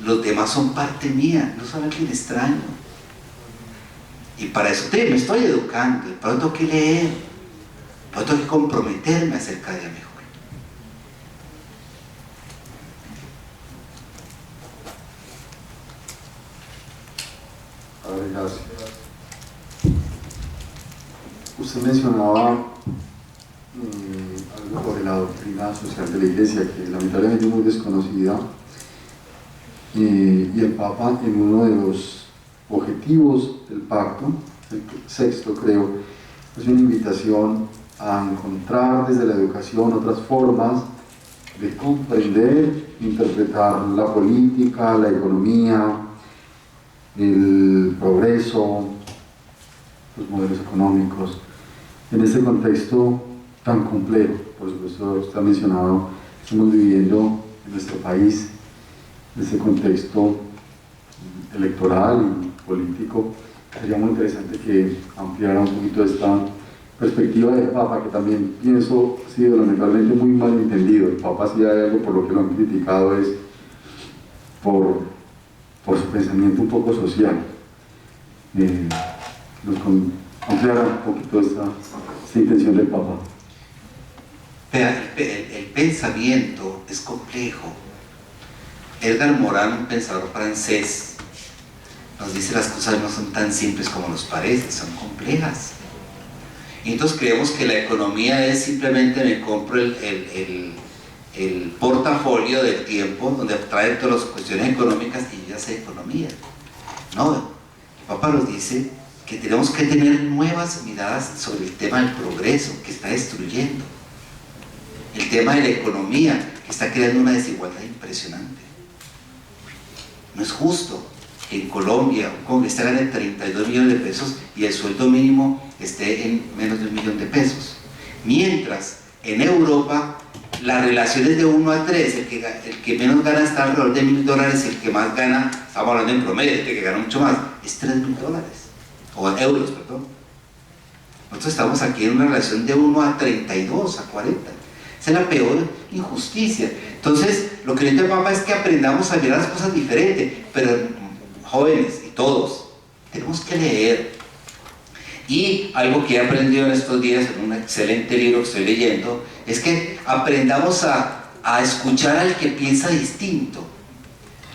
Los demás son parte mía, no son alguien extraño. Y para eso me estoy educando, para eso tengo que leer, para eso tengo que comprometerme a ser cada día mejor. Gracias. Usted mencionaba algo sobre la doctrina social de la Iglesia, que lamentablemente es muy desconocida, y el Papa, en uno de los objetivos del pacto, el sexto creo, es una invitación a encontrar desde la educación otras formas de comprender, interpretar la política, la economía, el progreso, los modelos económicos, en este contexto tan complejo. Por supuesto, usted ha mencionado, estamos viviendo en nuestro país, en este contexto electoral y político. Sería muy interesante que ampliara un poquito esta perspectiva del Papa, que también pienso ha sido lamentablemente muy mal entendido. El Papa, si hay algo por lo que lo han criticado, es por su pensamiento un poco social. Nos ampliará un poquito esta intención del Papa. El pensamiento es complejo. Edgar Morin, un pensador francés, nos dice las cosas no son tan simples como nos parece, son complejas. Y entonces creemos que la economía es simplemente me compro el portafolio del tiempo donde trae todas las cuestiones económicas y ya sé economía. No, el Papa nos dice que tenemos que tener nuevas miradas sobre el tema del progreso que está destruyendo, el tema de la economía que está creando una desigualdad impresionante. No es justo que en Colombia un congresista gane 32 millones de pesos y el sueldo mínimo esté en menos de 1 millón de pesos, mientras en Europa la relación es de 1 a 3, el que menos gana está alrededor de $1.000, el que más gana, estamos hablando en promedio, el que gana mucho más, es $3.000, o euros, perdón. Nosotros estamos aquí en una relación de 1 a 32, a 40. Esa es la peor injusticia. Entonces, lo que dice el Papa es que aprendamos a mirar las cosas diferentes, pero jóvenes y todos, tenemos que leer. Y algo que he aprendido en estos días, en un excelente libro que estoy leyendo, es que aprendamos a escuchar al que piensa distinto,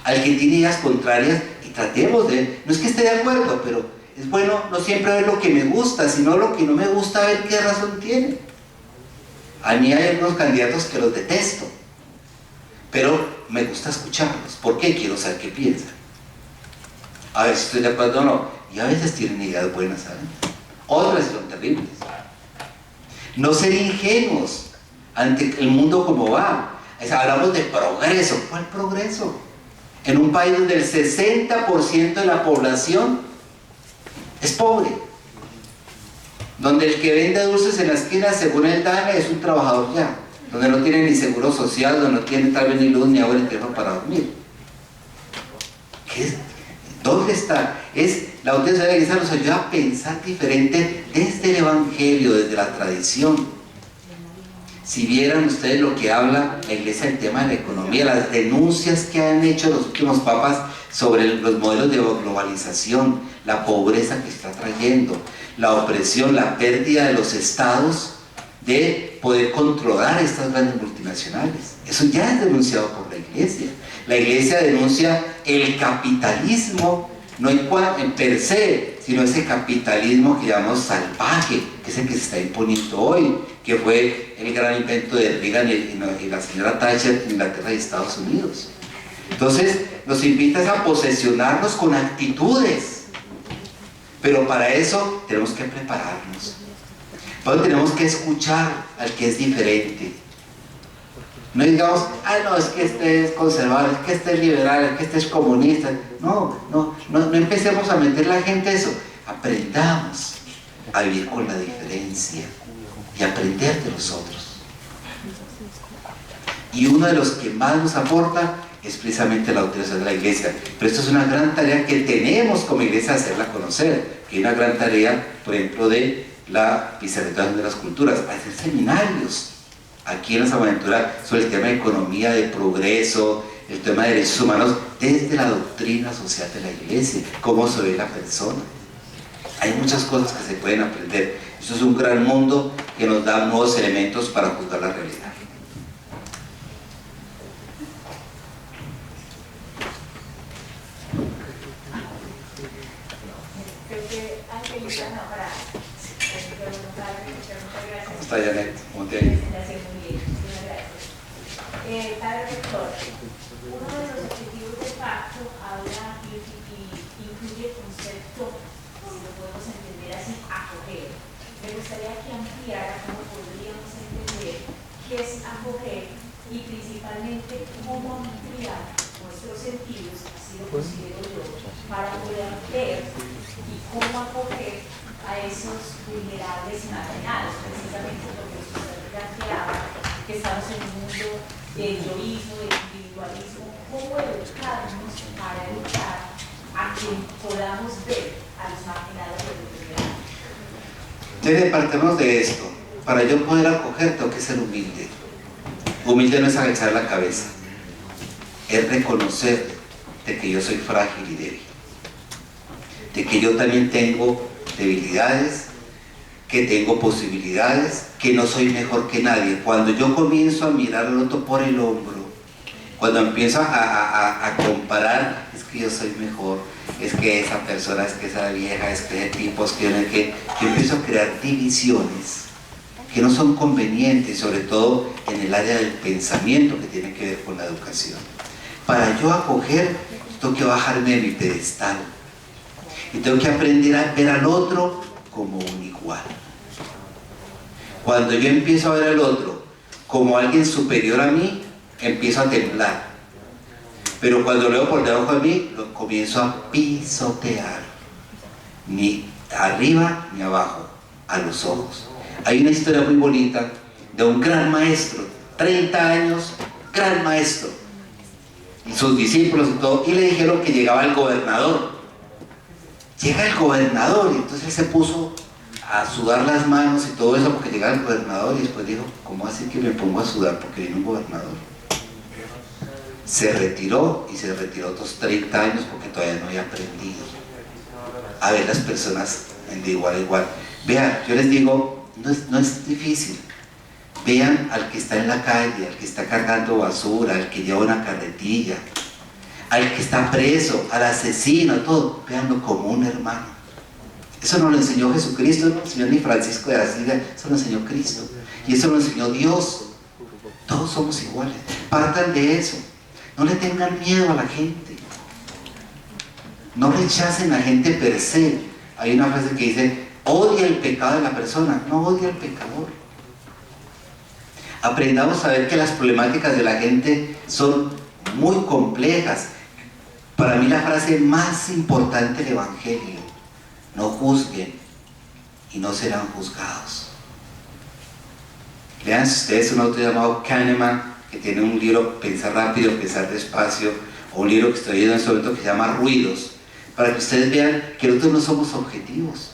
al que tiene ideas contrarias, y tratemos de, no es que esté de acuerdo, pero es bueno no siempre ver lo que me gusta, sino lo que no me gusta, ver qué razón tiene. A mí hay algunos candidatos que los detesto, pero me gusta escucharlos. ¿Por qué? Quiero saber qué piensan. A ver si estoy de acuerdo o no. Y a veces tienen ideas buenas, ¿saben? Otras son terribles. No ser ingenuos ante el mundo como va. Hablamos de progreso. ¿Cuál progreso? En un país donde el 60% de la población es pobre, donde el que vende dulces en la esquina, según el DANE, es un trabajador ya, donde no tiene ni seguro social, donde no tiene tal vez ni luz ni agua ni teléfono para dormir. ¿Dónde está? La audiencia de la iglesia nos ayuda a pensar diferente desde el evangelio, desde la tradición. Si vieran ustedes lo que habla la iglesia del tema de la economía, las denuncias que han hecho los últimos papas sobre los modelos de globalización, la pobreza que está trayendo, la opresión, la pérdida de los estados de poder controlar estas grandes multinacionales. Eso ya es denunciado por la iglesia. La iglesia denuncia el capitalismo, no en per se, sino ese capitalismo que llamamos salvaje, que es el que se está imponiendo hoy, que fue el gran invento de Reagan y la señora Thatcher en Inglaterra y Estados Unidos. Entonces nos invitas a posesionarnos con actitudes, pero para eso tenemos que prepararnos. Pero tenemos que escuchar al que es diferente. No digamos, no, es que este es conservador, es que este es liberal, es que este es comunista. No empecemos a meter a la gente eso. Aprendamos a vivir con la diferencia y aprender de los otros. Y uno de los que más nos aporta es precisamente la autoridad de la iglesia. Pero esto es una gran tarea que tenemos como iglesia hacerla conocer. Que hay una gran tarea, por ejemplo, de la Vicerrectoración de las Culturas, hacer seminarios aquí en la San Buenaventura sobre el tema de economía, de progreso, el tema de derechos humanos, desde la doctrina social de la iglesia, cómo se ve la persona. Hay muchas cosas que se pueden aprender. Esto es un gran mundo que nos da nuevos elementos para juzgar la realidad. ¿Cómo está, Janet? ¿Cómo te ha ido? Padre Rector, uno de los objetivos del pacto habla y incluye el concepto, si lo podemos entender así, acoger. Me gustaría que ampliara cómo podríamos entender qué es acoger y principalmente cómo ampliar nuestros sentidos, así lo considero yo, para poder ver y cómo acoger a esos vulnerables y marginados, precisamente porque usted planteaba que estamos en un mundo del egoísmo, del individualismo. ¿Cómo educarnos para educar a quien podamos ver a los marginados de los vulnerables? Partamos de esto. Para yo poder acoger tengo que ser humilde. Humilde no es agachar la cabeza, es reconocer de que yo soy frágil y débil, de que yo también tengo debilidades, que tengo posibilidades, que no soy mejor que nadie. Cuando yo comienzo a mirar al otro por el hombro, cuando empiezo a comparar, es que yo soy mejor, es que esa persona, es que esa vieja, es que ese tipo, es que yo empiezo a crear divisiones que no son convenientes, sobre todo en el área del pensamiento que tiene que ver con la educación. Para yo acoger, tengo que bajarme de mi pedestal y tengo que aprender a ver al otro como un igual. Cuando yo empiezo a ver al otro como alguien superior a mí, empiezo a temblar. Pero cuando lo veo por debajo de mí, lo comienzo a pisotear. Ni arriba ni abajo, a los ojos. Hay una historia muy bonita de un gran maestro, 30 años, gran maestro, y sus discípulos y todo, y le dijeron que llegaba el gobernador. Llega el gobernador, y entonces él se puso a sudar las manos y todo eso porque llegaba el gobernador, y después dijo, ¿cómo así que me pongo a sudar porque viene un gobernador? Se retiró, y se retiró otros 30 años porque todavía no había aprendido a ver las personas de igual a igual. Vean, yo les digo, no es difícil. Vean al que está en la calle, al que está cargando basura, al que lleva una carretilla, al que está preso, al asesino, todo, véanlo como un hermano. Eso no lo enseñó Jesucristo, no lo enseñó ni Francisco de Asís, eso lo enseñó Cristo. Y eso lo enseñó Dios. Todos somos iguales. Partan de eso. No le tengan miedo a la gente. No rechacen a la gente per se. Hay una frase que dice, odia el pecado de la persona, no odia al pecador. Aprendamos a ver que las problemáticas de la gente son muy complejas. Para mí la frase más importante del Evangelio: no juzguen y no serán juzgados. Lean ustedes un autor llamado Kahneman, que tiene un libro Pensar rápido, pensar despacio, o un libro que estoy leyendo en este momento que se llama Ruidos, para que ustedes vean que nosotros no somos objetivos.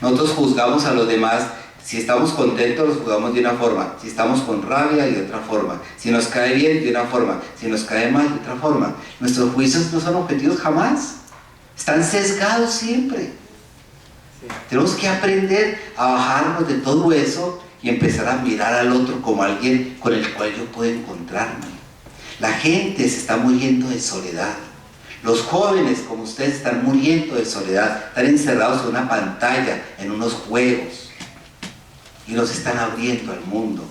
Nosotros juzgamos a los demás. Si estamos contentos, los juzgamos de una forma. Si estamos con rabia, de otra forma. Si nos cae bien, de una forma. Si nos cae mal, de otra forma. Nuestros juicios no son objetivos jamás. Están sesgados siempre. Tenemos que aprender a bajarnos de todo eso y empezar a mirar al otro como alguien con el cual yo puedo encontrarme. La gente se está muriendo de soledad. Los jóvenes como ustedes están muriendo de soledad, están encerrados en una pantalla, en unos juegos, y nos están abriendo al mundo,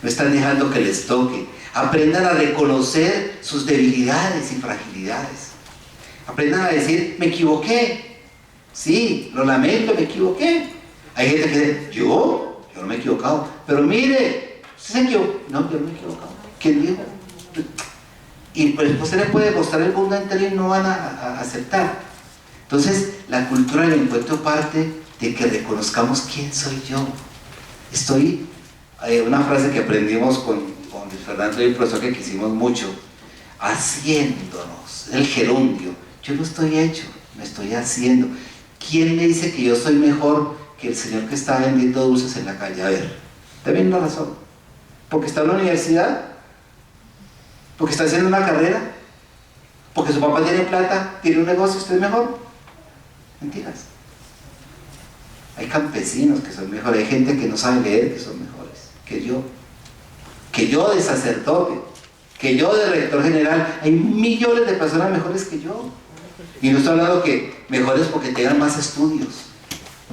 no están dejando que les toque. Aprendan a reconocer sus debilidades y fragilidades. Aprendan a decir, me equivoqué, sí, lo lamento, me equivoqué. Hay gente que dice, yo no me he equivocado, pero mire, usted se equivocó. No, yo no me he equivocado. ¿Quién dijo? Y pues usted le puede mostrar el mundo entero y no van a aceptar. Entonces la cultura del encuentro parte de que reconozcamos quién soy yo. Una frase que aprendimos con Luis Fernando y el profesor que quisimos mucho, haciéndonos, el gerundio. Yo no estoy hecho, me estoy haciendo. ¿Quién me dice que yo soy mejor que el señor que está vendiendo dulces en la calle? A ver, también una razón. Porque está en la universidad, porque está haciendo una carrera, porque su papá tiene plata, tiene un negocio, usted es mejor. Mentiras. Hay campesinos que son mejores, hay gente que no sabe leer que son mejores que yo de sacerdote, que yo de rector general. Hay millones de personas mejores que yo. Y no estoy hablando que mejores porque tengan más estudios,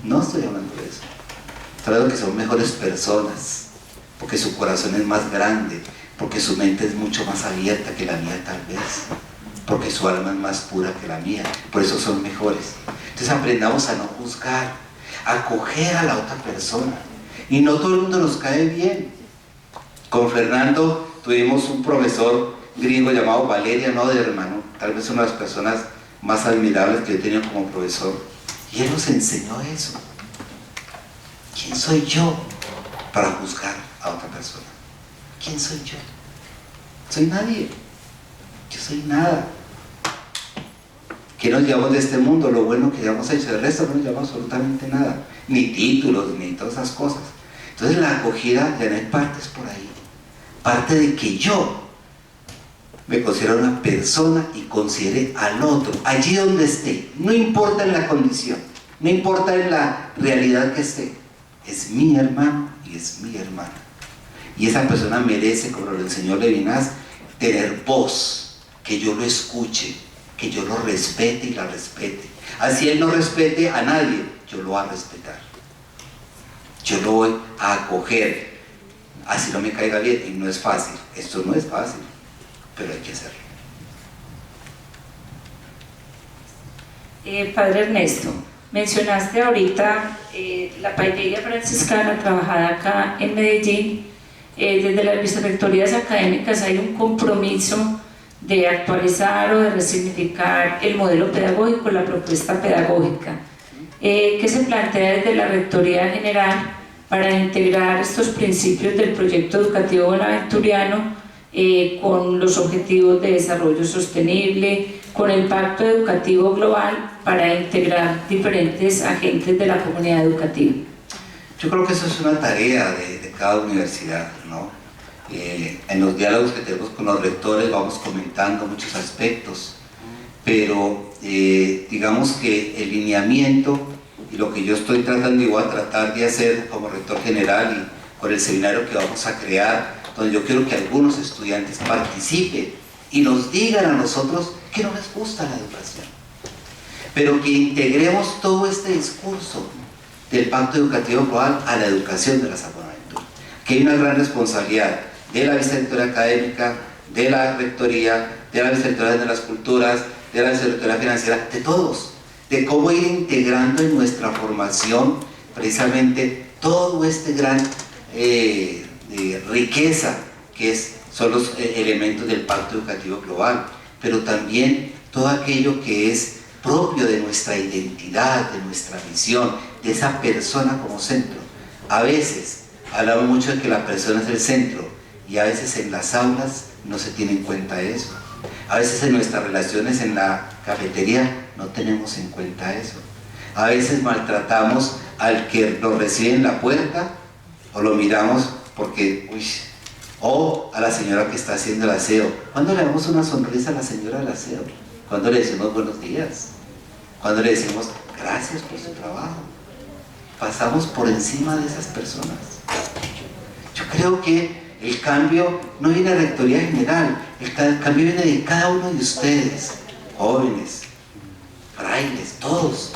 no estoy hablando de eso. Estoy hablando que son mejores personas, porque su corazón es más grande, porque su mente es mucho más abierta que la mía tal vez, porque su alma es más pura que la mía, por eso son mejores. Entonces aprendamos a no juzgar, a acoger a la otra persona. Y no todo el mundo nos cae bien. Con Fernando tuvimos un profesor gringo llamado Valeria Noderman, tal vez una de las personas más admirables que yo he tenido como profesor, y él nos enseñó eso. ¿Quién soy yo para juzgar a otra persona? ¿Quién soy yo? Soy nadie. Yo soy nada. ¿Qué nos llevamos de este mundo? Lo bueno que llevamos hecho. El resto no nos llevamos absolutamente nada. Ni títulos, ni todas esas cosas. Entonces la acogida ya no hay partes por ahí. Parte de que yo me considero una persona y considere al otro, allí donde esté. No importa en la condición, no importa en la realidad que esté. Es mi hermano y es mi hermana. Y esa persona merece, como lo enseñó Levinas, tener voz, que yo lo escuche, que yo lo respete y la respete. Así él no respete a nadie, yo lo voy a respetar. Yo lo voy a acoger. Así no me caiga bien, y no es fácil. Esto no es fácil, pero hay que hacerlo. Padre Ernesto, mencionaste ahorita la paideia franciscana trabajada acá en Medellín. Desde las vicerrectorías académicas hay un compromiso de actualizar o de resignificar el modelo pedagógico, la propuesta pedagógica. ¿Qué se plantea desde la Rectoría General para integrar estos principios del proyecto educativo bonaventuriano con los objetivos de desarrollo sostenible, con el pacto educativo global, para integrar diferentes agentes de la comunidad educativa? Yo creo que eso es una tarea de cada universidad, ¿no? En los diálogos que tenemos con los rectores vamos comentando muchos aspectos, pero digamos que el lineamiento y lo que yo estoy tratando y voy a tratar de hacer como rector general y con el seminario que vamos a crear, donde yo quiero que algunos estudiantes participen y nos digan a nosotros que no les gusta la educación, pero que integremos todo este discurso del Pacto Educativo Global a la educación de la San Buenaventura, que hay una gran responsabilidad de la vicerrectoría académica, de la rectoría, de la vicerrectoría de las culturas, de la vicerrectoría financiera, de todos, de cómo ir integrando en nuestra formación precisamente todo este gran riqueza que son los elementos del Pacto Educativo Global, pero también todo aquello que es propio de nuestra identidad, de nuestra misión, de esa persona como centro. A veces hablamos mucho de que la persona es el centro y a veces en las aulas no se tiene en cuenta eso. A veces en nuestras relaciones en la cafetería no tenemos en cuenta eso. A veces maltratamos al que nos recibe en la puerta o lo miramos porque, uy, o a la señora que está haciendo el aseo. ¿Cuándo le damos una sonrisa a la señora del aseo? Cuando le decimos buenos días, cuando le decimos gracias por su trabajo. Pasamos por encima de esas personas. Yo creo que el cambio no viene de la rectoría general, el cambio viene de cada uno de ustedes, jóvenes, frailes, todos.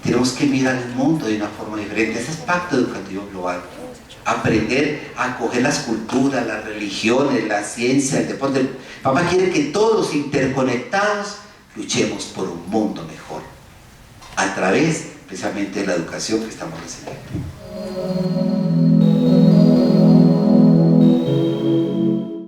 Tenemos que mirar el mundo de una forma diferente. Ese es Pacto Educativo Global. Aprender a acoger las culturas, las religiones, la ciencia, el deporte. Papá quiere que todos interconectados luchemos por un mundo mejor a través precisamente de la educación que estamos recibiendo.